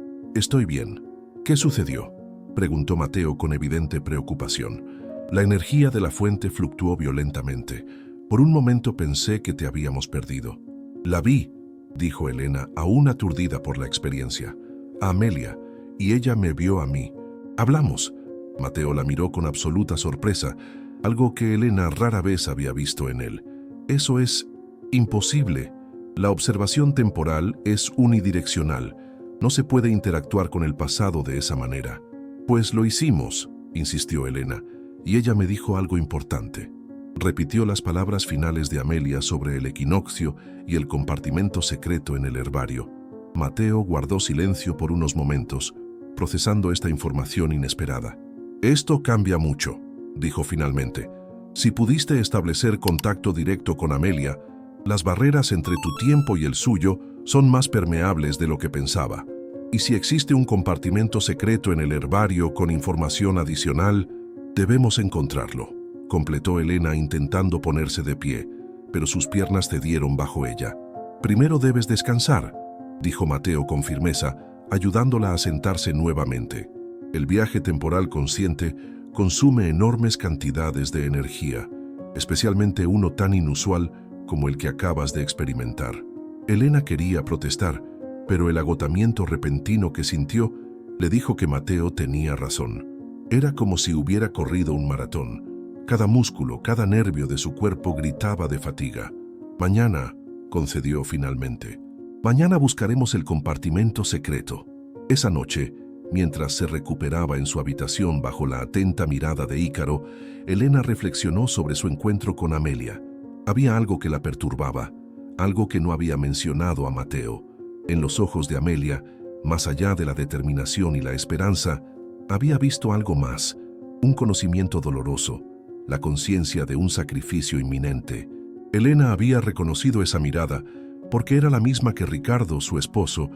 bien». «¿Qué sucedió?», preguntó Mateo con evidente preocupación. La energía de la fuente fluctuó violentamente. «Por un momento pensé que te habíamos perdido». «La vi», dijo Elena, aún aturdida por la experiencia. «A Amelia, y ella me vio a mí. Hablamos». Mateo la miró con absoluta sorpresa. algo que Elena rara vez había visto en él. Eso es imposible. La observación temporal es unidireccional. No se puede interactuar con el pasado de esa manera. Pues lo hicimos, insistió Elena, y ella me dijo algo importante. Repitió las palabras finales de Amelia sobre el equinoccio y el compartimento secreto en el herbario. Mateo guardó silencio por unos momentos, procesando esta información inesperada. Esto cambia mucho, dijo finalmente. Si pudiste establecer contacto directo con Amelia, las barreras entre tu tiempo y el suyo son más permeables de lo que pensaba. Y si existe un compartimento secreto en el herbario con información adicional, debemos encontrarlo, completó Elena intentando ponerse de pie, pero sus piernas cedieron bajo ella. Primero debes descansar, dijo Mateo con firmeza, ayudándola a sentarse nuevamente. El viaje temporal consciente consume enormes cantidades de energía, especialmente uno tan inusual como el que acabas de experimentar. Elena quería protestar, pero el agotamiento repentino que sintió le dijo que Mateo tenía razón. Era como si hubiera corrido un maratón. Cada músculo, cada nervio de su cuerpo gritaba de fatiga. Mañana, concedió finalmente. Mañana buscaremos el compartimento secreto. Esa noche, mientras se recuperaba en su habitación bajo la atenta mirada de Ícaro, Elena reflexionó sobre su encuentro con Amelia. Había algo que la perturbaba, algo que no había mencionado a Mateo. En los ojos de Amelia, más allá de la determinación y la esperanza, había visto algo más, un conocimiento doloroso, la conciencia de un sacrificio inminente. Elena había reconocido esa mirada porque era la misma que Ricardo, su esposo,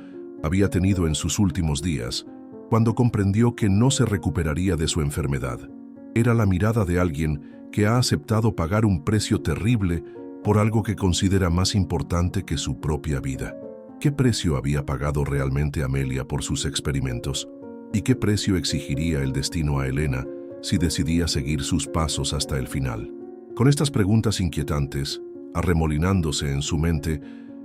había tenido en sus últimos días, cuando comprendió que no se recuperaría de su enfermedad. Era la mirada de alguien que ha aceptado pagar un precio terrible por algo que considera más importante que su propia vida. ¿Qué precio había pagado realmente Amelia por sus experimentos? ¿Y qué precio exigiría el destino a Elena si decidía seguir sus pasos hasta el final? Con estas preguntas inquietantes, arremolinándose en su mente,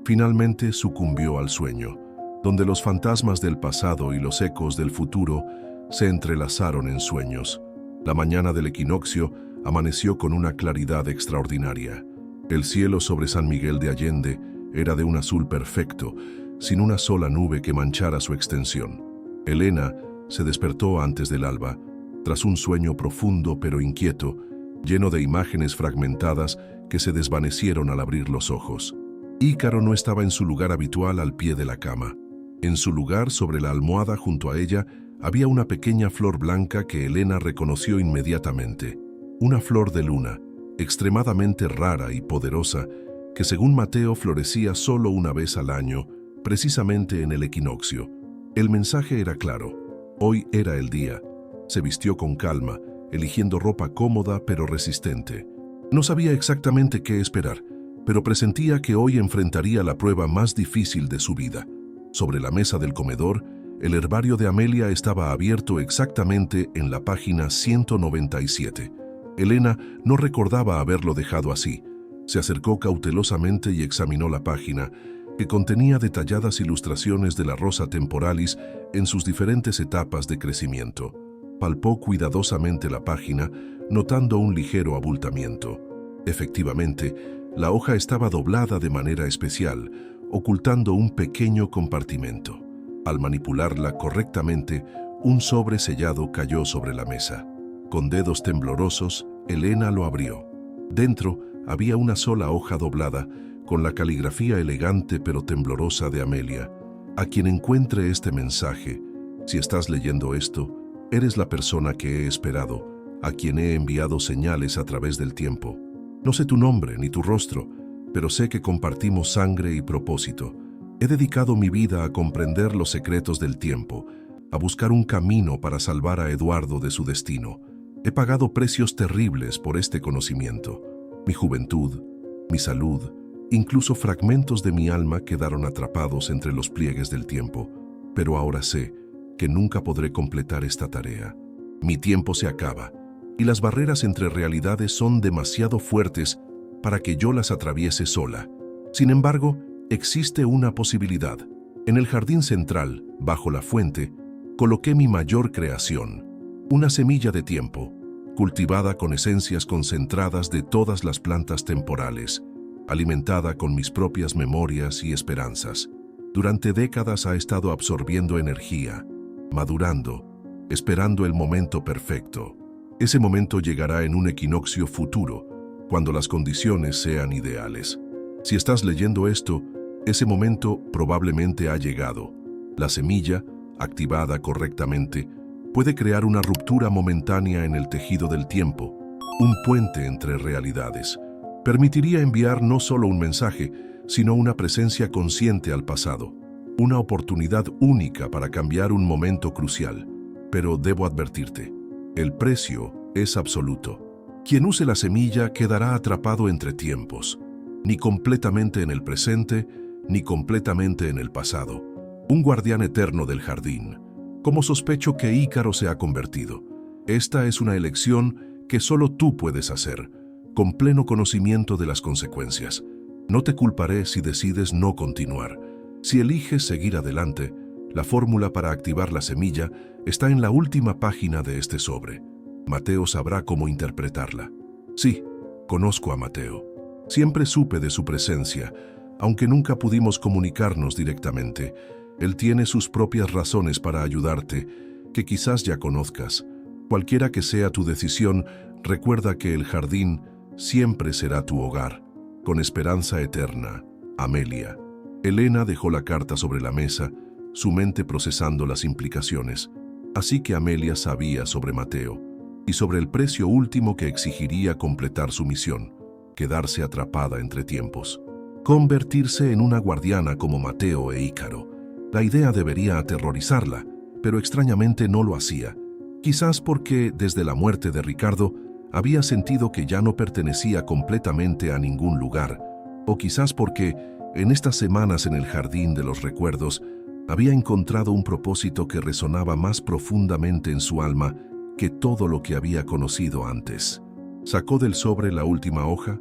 finalmente sucumbió al sueño, donde los fantasmas del pasado y los ecos del futuro se entrelazaron en sueños. La mañana del equinoccio amaneció con una claridad extraordinaria. El cielo sobre San Miguel de Allende era de un azul perfecto, sin una sola nube que manchara su extensión. Elena se despertó antes del alba, tras un sueño profundo pero inquieto, lleno de imágenes fragmentadas que se desvanecieron al abrir los ojos. Ícaro no estaba en su lugar habitual al pie de la cama. En su lugar, sobre la almohada junto a ella, había una pequeña flor blanca que Elena reconoció inmediatamente. Una flor de luna, extremadamente rara y poderosa, que según Mateo florecía solo una vez al año, precisamente en el equinoccio. El mensaje era claro. Hoy era el día. Se vistió con calma, eligiendo ropa cómoda pero resistente. No sabía exactamente qué esperar, pero presentía que hoy enfrentaría la prueba más difícil de su vida. Sobre la mesa del comedor, el herbario de Amelia estaba abierto exactamente en la página 197. Elena no recordaba haberlo dejado así. Se acercó cautelosamente y examinó la página, que contenía detalladas ilustraciones de la rosa temporalis en sus diferentes etapas de crecimiento. Palpó cuidadosamente la página, notando un ligero abultamiento. Efectivamente, la hoja estaba doblada de manera especial, ocultando un pequeño compartimento. Al manipularla correctamente, un sobre sellado cayó sobre la mesa. Con dedos temblorosos, Elena lo abrió. Dentro había una sola hoja doblada, con la caligrafía elegante pero temblorosa de Amelia. A quien encuentre este mensaje, si estás leyendo esto, eres la persona que he esperado, a quien he enviado señales a través del tiempo. No sé tu nombre ni tu rostro, pero sé que compartimos sangre y propósito. He dedicado mi vida a comprender los secretos del tiempo, a buscar un camino para salvar a Eduardo de su destino. He pagado precios terribles por este conocimiento. Mi juventud, mi salud, incluso fragmentos de mi alma quedaron atrapados entre los pliegues del tiempo, pero ahora sé que nunca podré completar esta tarea. Mi tiempo se acaba, y las barreras entre realidades son demasiado fuertes para que yo las atraviese sola. Sin embargo, existe una posibilidad. En el jardín central, bajo la fuente, coloqué mi mayor creación, una semilla de tiempo. cultivada con esencias concentradas de todas las plantas temporales, alimentada con mis propias memorias y esperanzas. Durante décadas ha estado absorbiendo energía, madurando, esperando el momento perfecto. Ese momento llegará en un equinoccio futuro, cuando las condiciones sean ideales. Si estás leyendo esto, ese momento probablemente ha llegado. La semilla, activada correctamente, puede crear una ruptura momentánea en el tejido del tiempo, un puente entre realidades. Permitiría enviar no solo un mensaje, sino una presencia consciente al pasado, una oportunidad única para cambiar un momento crucial. Pero debo advertirte, el precio es absoluto. Quien use la semilla quedará atrapado entre tiempos, ni completamente en el presente, ni completamente en el pasado. Un guardián eterno del jardín, como sospecho que Ícaro se ha convertido. Esta es una elección que solo tú puedes hacer, con pleno conocimiento de las consecuencias. No te culparé si decides no continuar. Si eliges seguir adelante, la fórmula para activar la semilla está en la última página de este sobre. Mateo sabrá cómo interpretarla. Sí, conozco a Mateo. Siempre supe de su presencia, aunque nunca pudimos comunicarnos directamente. Él tiene sus propias razones para ayudarte, que quizás ya conozcas. Cualquiera que sea tu decisión, recuerda que el jardín siempre será tu hogar. Con esperanza eterna, Amelia. Elena dejó la carta sobre la mesa, su mente procesando las implicaciones. Así que Amelia sabía sobre Mateo y sobre el precio último que exigiría completar su misión, quedarse atrapada entre tiempos. Convertirse en una guardiana como Mateo e Ícaro. La idea debería aterrorizarla, pero extrañamente no lo hacía. Quizás porque, desde la muerte de Ricardo, había sentido que ya no pertenecía completamente a ningún lugar, o quizás porque, en estas semanas en el jardín de los recuerdos, había encontrado un propósito que resonaba más profundamente en su alma que todo lo que había conocido antes. Sacó del sobre la última hoja,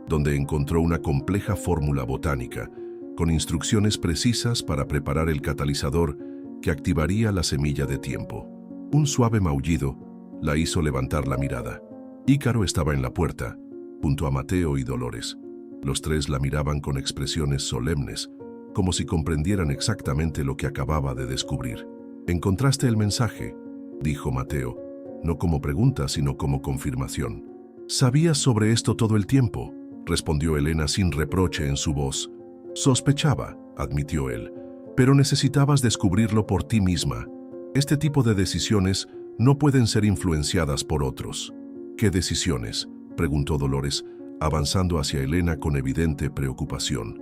donde encontró una compleja fórmula botánica, con instrucciones precisas para preparar el catalizador que activaría la semilla de tiempo. Un suave maullido la hizo levantar la mirada. Ícaro estaba en la puerta, junto a Mateo y Dolores. Los tres la miraban con expresiones solemnes, como si comprendieran exactamente lo que acababa de descubrir. «¿Encontraste el mensaje?», dijo Mateo, no como pregunta, sino como confirmación. «¿Sabías sobre esto todo el tiempo?», respondió Elena sin reproche en su voz. «Sospechaba», admitió él, «pero necesitabas descubrirlo por ti misma. Este tipo de decisiones no pueden ser influenciadas por otros». «¿Qué decisiones?», preguntó Dolores, avanzando hacia Elena con evidente preocupación.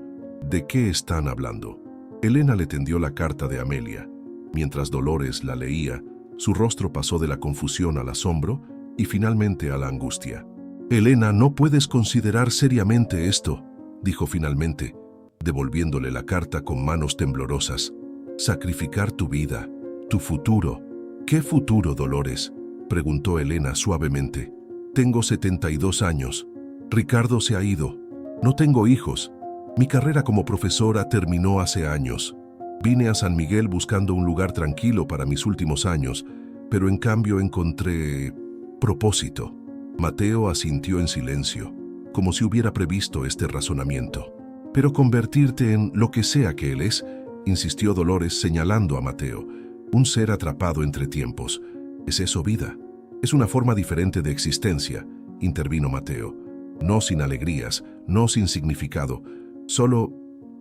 «¿De qué están hablando?». Elena le tendió la carta de Amelia. Mientras Dolores la leía, su rostro pasó de la confusión al asombro y finalmente a la angustia. «Elena, no puedes considerar seriamente esto», dijo finalmente, devolviéndole la carta con manos temblorosas. «Sacrificar tu vida, tu futuro». «¿Qué futuro, Dolores?», preguntó Elena suavemente. «Tengo 72 años. Ricardo se ha ido. No tengo hijos. Mi carrera como profesora terminó hace años. Vine a San Miguel buscando un lugar tranquilo para mis últimos años, pero en cambio encontré propósito». Mateo asintió en silencio, como si hubiera previsto este razonamiento. «Pero convertirte en lo que sea que él es», insistió Dolores señalando a Mateo, «un ser atrapado entre tiempos. ¿Es eso vida?». «Es una forma diferente de existencia», intervino Mateo. «No sin alegrías, no sin significado, solo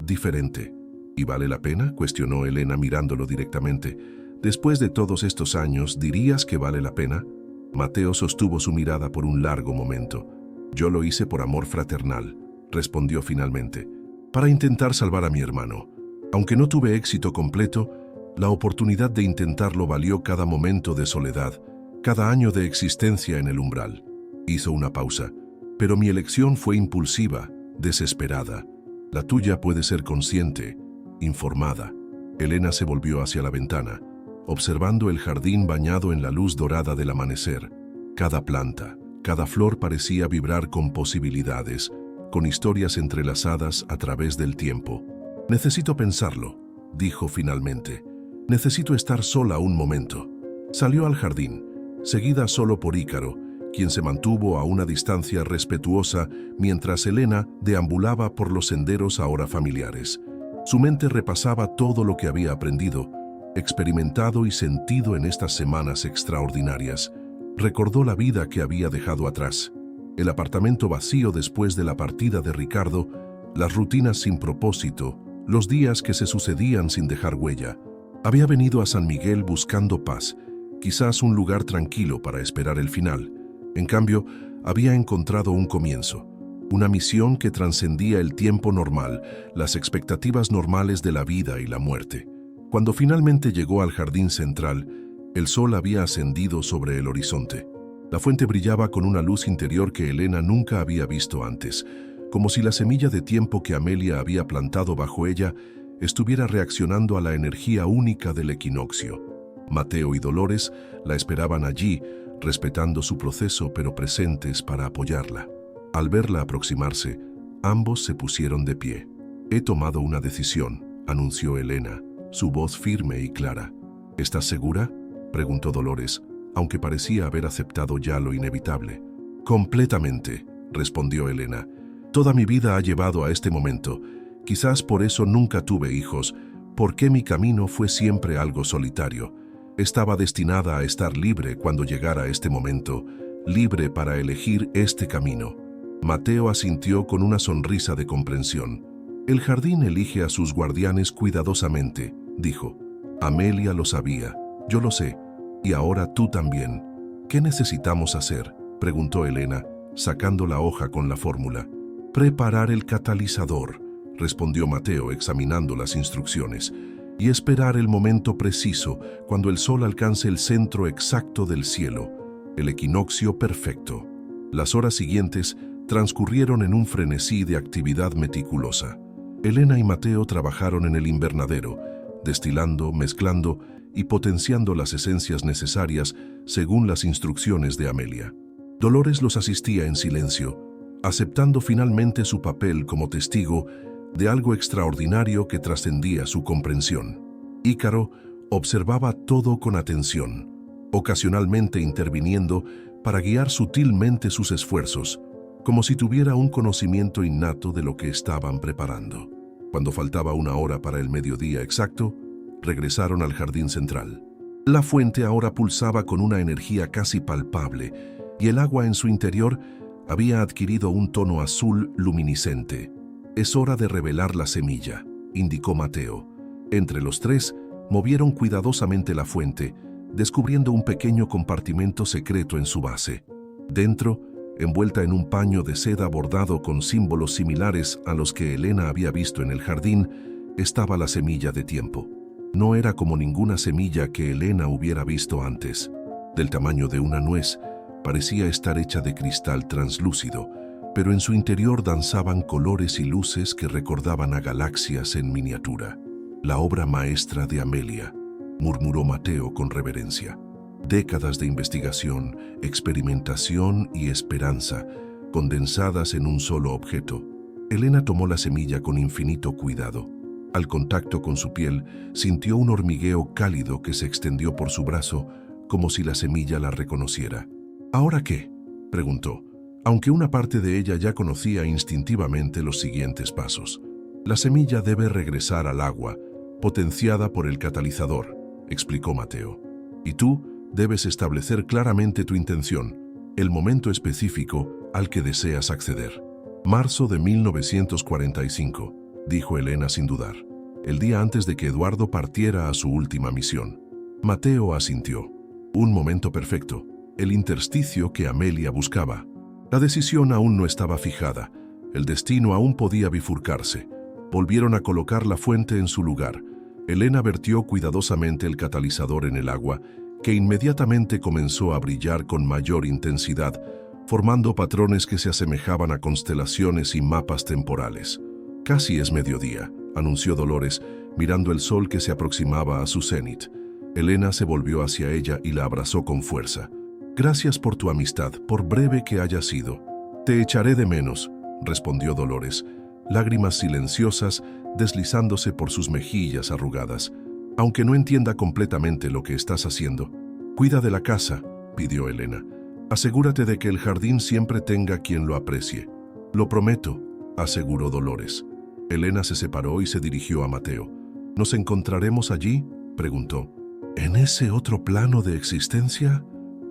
diferente». «¿Y vale la pena?», cuestionó Elena mirándolo directamente. «Después de todos estos años, ¿dirías que vale la pena?». Mateo sostuvo su mirada por un largo momento. «Yo lo hice por amor fraternal», respondió finalmente, «para intentar salvar a mi hermano. Aunque no tuve éxito completo, la oportunidad de intentarlo valió cada momento de soledad, cada año de existencia en el umbral». Hizo una pausa. «Pero mi elección fue impulsiva, desesperada. La tuya puede ser consciente, informada». Elena se volvió hacia la ventana, observando el jardín bañado en la luz dorada del amanecer. Cada planta, cada flor parecía vibrar con posibilidades, con historias entrelazadas a través del tiempo. «Necesito pensarlo», dijo finalmente. «Necesito estar sola un momento». Salió al jardín, seguida solo por Ícaro, quien se mantuvo a una distancia respetuosa mientras Elena deambulaba por los senderos ahora familiares. Su mente repasaba todo lo que había aprendido, experimentado y sentido en estas semanas extraordinarias. Recordó la vida que había dejado atrás, el apartamento vacío después de la partida de Ricardo, las rutinas sin propósito, los días que se sucedían sin dejar huella. Había venido a San Miguel buscando paz, quizás un lugar tranquilo para esperar el final. En cambio, había encontrado un comienzo, una misión que trascendía el tiempo normal, las expectativas normales de la vida y la muerte. Cuando finalmente llegó al jardín central, el sol había ascendido sobre el horizonte. La fuente brillaba con una luz interior que Elena nunca había visto antes, como si la semilla de tiempo que Amelia había plantado bajo ella estuviera reaccionando a la energía única del equinoccio. Mateo y Dolores la esperaban allí, respetando su proceso pero presentes para apoyarla. Al verla aproximarse, ambos se pusieron de pie. «He tomado una decisión», anunció Elena, su voz firme y clara. «¿Estás segura?», preguntó Dolores, aunque parecía haber aceptado ya lo inevitable. «Completamente», respondió Elena. «Toda mi vida ha llevado a este momento. Quizás por eso nunca tuve hijos, porque mi camino fue siempre algo solitario. Estaba destinada a estar libre cuando llegara este momento, libre para elegir este camino». Mateo asintió con una sonrisa de comprensión. «El jardín elige a sus guardianes cuidadosamente», dijo. «Amelia lo sabía, yo lo sé, y ahora tú también». «¿Qué necesitamos hacer?», preguntó Elena, sacando la hoja con la fórmula. «Preparar el catalizador», respondió Mateo examinando las instrucciones, «y esperar el momento preciso cuando el sol alcance el centro exacto del cielo, el equinoccio perfecto». Las horas siguientes transcurrieron en un frenesí de actividad meticulosa. Elena y Mateo trabajaron en el invernadero, destilando, mezclando y potenciando las esencias necesarias según las instrucciones de Amelia. Dolores los asistía en silencio, aceptando finalmente su papel como testigo de algo extraordinario que trascendía su comprensión. Ícaro observaba todo con atención, ocasionalmente interviniendo para guiar sutilmente sus esfuerzos, como si tuviera un conocimiento innato de lo que estaban preparando. Cuando faltaba una hora para el mediodía exacto, regresaron al jardín central. La fuente ahora pulsaba con una energía casi palpable, y el agua en su interior había adquirido un tono azul luminiscente. «Es hora de revelar la semilla», indicó Mateo. Entre los tres, movieron cuidadosamente la fuente, descubriendo un pequeño compartimento secreto en su base. Dentro, envuelta en un paño de seda bordado con símbolos similares a los que Elena había visto en el jardín, estaba la semilla de tiempo. No era como ninguna semilla que Elena hubiera visto antes. Del tamaño de una nuez, parecía estar hecha de cristal translúcido, pero en su interior danzaban colores y luces que recordaban a galaxias en miniatura. «La obra maestra de Amelia», murmuró Mateo con reverencia. «Décadas de investigación, experimentación y esperanza, condensadas en un solo objeto». Elena tomó la semilla con infinito cuidado. Al contacto con su piel, sintió un hormigueo cálido que se extendió por su brazo, como si la semilla la reconociera. «¿Ahora qué?», preguntó, aunque una parte de ella ya conocía instintivamente los siguientes pasos. «La semilla debe regresar al agua, potenciada por el catalizador», explicó Mateo. «Y tú debes establecer claramente tu intención, el momento específico al que deseas acceder». «Marzo de 1945», dijo Elena sin dudar, el día antes de que Eduardo partiera a su última misión. Mateo asintió. Un momento perfecto, el intersticio que Amelia buscaba. La decisión aún no estaba fijada, el destino aún podía bifurcarse. Volvieron a colocar la fuente en su lugar. Elena vertió cuidadosamente el catalizador en el agua, que inmediatamente comenzó a brillar con mayor intensidad, formando patrones que se asemejaban a constelaciones y mapas temporales. «Casi es mediodía», anunció Dolores, mirando el sol que se aproximaba a su cenit. Elena se volvió hacia ella y la abrazó con fuerza. «Gracias por tu amistad, por breve que haya sido». «Te echaré de menos», respondió Dolores, lágrimas silenciosas deslizándose por sus mejillas arrugadas. «Aunque no entienda completamente lo que estás haciendo». «Cuida de la casa», pidió Elena. Asegúrate de que el jardín siempre tenga quien lo aprecie. Lo prometo, aseguró Dolores. Elena se separó y se dirigió a Mateo. ¿Nos encontraremos allí?, preguntó. ¿En ese otro plano de existencia?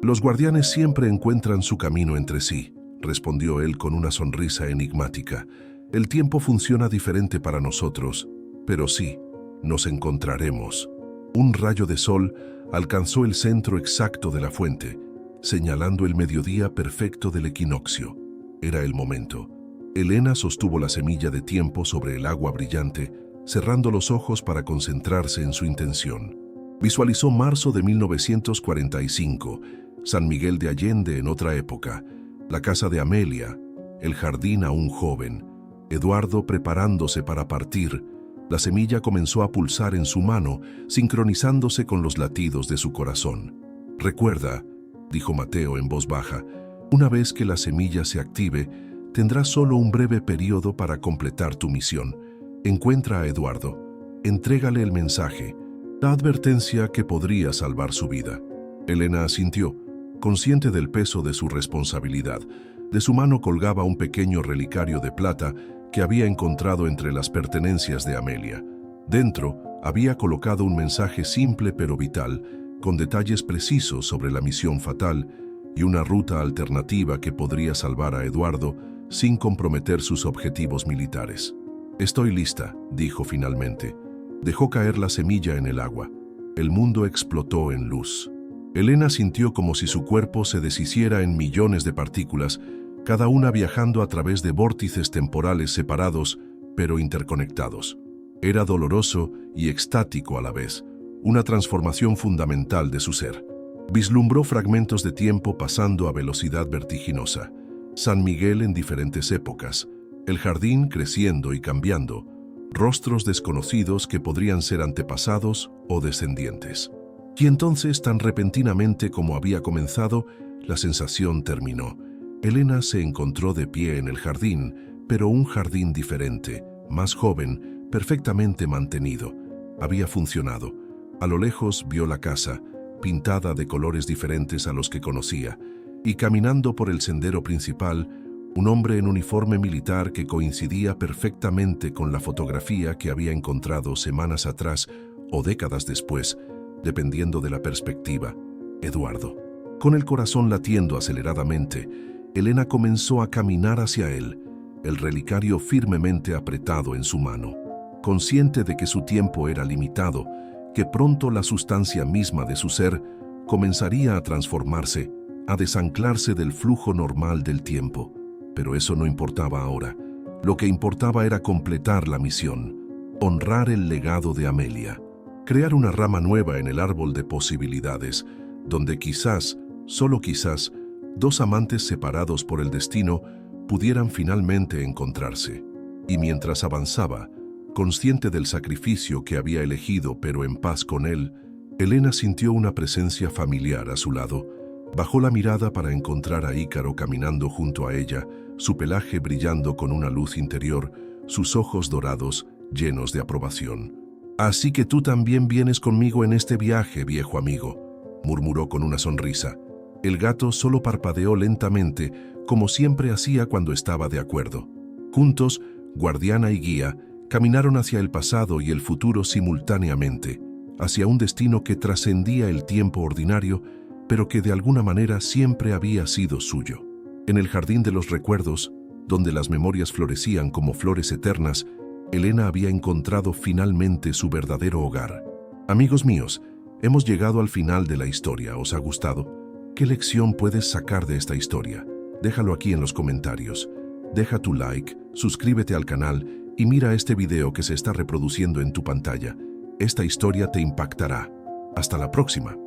Los guardianes siempre encuentran su camino entre sí, respondió él con una sonrisa enigmática. El tiempo funciona diferente para nosotros, pero sí, nos encontraremos. Un rayo de sol alcanzó el centro exacto de la fuente, señalando el mediodía perfecto del equinoccio. Era el momento. Elena sostuvo la semilla de tiempo sobre el agua brillante, cerrando los ojos para concentrarse en su intención. Visualizó marzo de 1945, San Miguel de Allende en otra época, la casa de Amelia, el jardín aún joven, Eduardo preparándose para partir. La semilla comenzó a pulsar en su mano, sincronizándose con los latidos de su corazón. «Recuerda», dijo Mateo en voz baja, «una vez que la semilla se active, tendrás solo un breve periodo para completar tu misión. Encuentra a Eduardo, entrégale el mensaje, la advertencia que podría salvar su vida». Elena asintió, consciente del peso de su responsabilidad. De su mano colgaba un pequeño relicario de plata que había encontrado entre las pertenencias de Amelia. Dentro había colocado un mensaje simple pero vital, con detalles precisos sobre la misión fatal y una ruta alternativa que podría salvar a Eduardo sin comprometer sus objetivos militares. «Estoy lista», dijo finalmente. Dejó caer la semilla en el agua. El mundo explotó en luz. Elena sintió como si su cuerpo se deshiciera en millones de partículas, cada una viajando a través de vórtices temporales separados, pero interconectados. Era doloroso y extático a la vez, una transformación fundamental de su ser. Vislumbró fragmentos de tiempo pasando a velocidad vertiginosa. San Miguel en diferentes épocas, el jardín creciendo y cambiando, rostros desconocidos que podrían ser antepasados o descendientes. Y entonces, tan repentinamente como había comenzado, la sensación terminó. Elena se encontró de pie en el jardín, pero un jardín diferente, más joven, perfectamente mantenido. Había funcionado. A lo lejos vio la casa, pintada de colores diferentes a los que conocía, y caminando por el sendero principal, un hombre en uniforme militar que coincidía perfectamente con la fotografía que había encontrado semanas atrás o décadas después, dependiendo de la perspectiva. Eduardo. Con el corazón latiendo aceleradamente, Elena comenzó a caminar hacia él, el relicario firmemente apretado en su mano. Consciente de que su tiempo era limitado, que pronto la sustancia misma de su ser comenzaría a transformarse, a desanclarse del flujo normal del tiempo. Pero eso no importaba ahora. Lo que importaba era completar la misión, honrar el legado de Amelia, crear una rama nueva en el árbol de posibilidades, donde quizás, solo quizás, dos amantes separados por el destino pudieran finalmente encontrarse. Y mientras avanzaba, consciente del sacrificio que había elegido pero en paz con él, Elena sintió una presencia familiar a su lado. Bajó la mirada para encontrar a Ícaro caminando junto a ella, su pelaje brillando con una luz interior, sus ojos dorados, llenos de aprobación. «Así que tú también vienes conmigo en este viaje, viejo amigo», murmuró con una sonrisa. El gato solo parpadeó lentamente, como siempre hacía cuando estaba de acuerdo. Juntos, guardiana y guía, caminaron hacia el pasado y el futuro simultáneamente, hacia un destino que trascendía el tiempo ordinario, pero que de alguna manera siempre había sido suyo. En el jardín de los recuerdos, donde las memorias florecían como flores eternas, Elena había encontrado finalmente su verdadero hogar. Amigos míos, hemos llegado al final de la historia. ¿Os ha gustado? ¿Qué lección puedes sacar de esta historia? Déjalo aquí en los comentarios. Deja tu like, suscríbete al canal y mira este video que se está reproduciendo en tu pantalla. Esta historia te impactará. Hasta la próxima.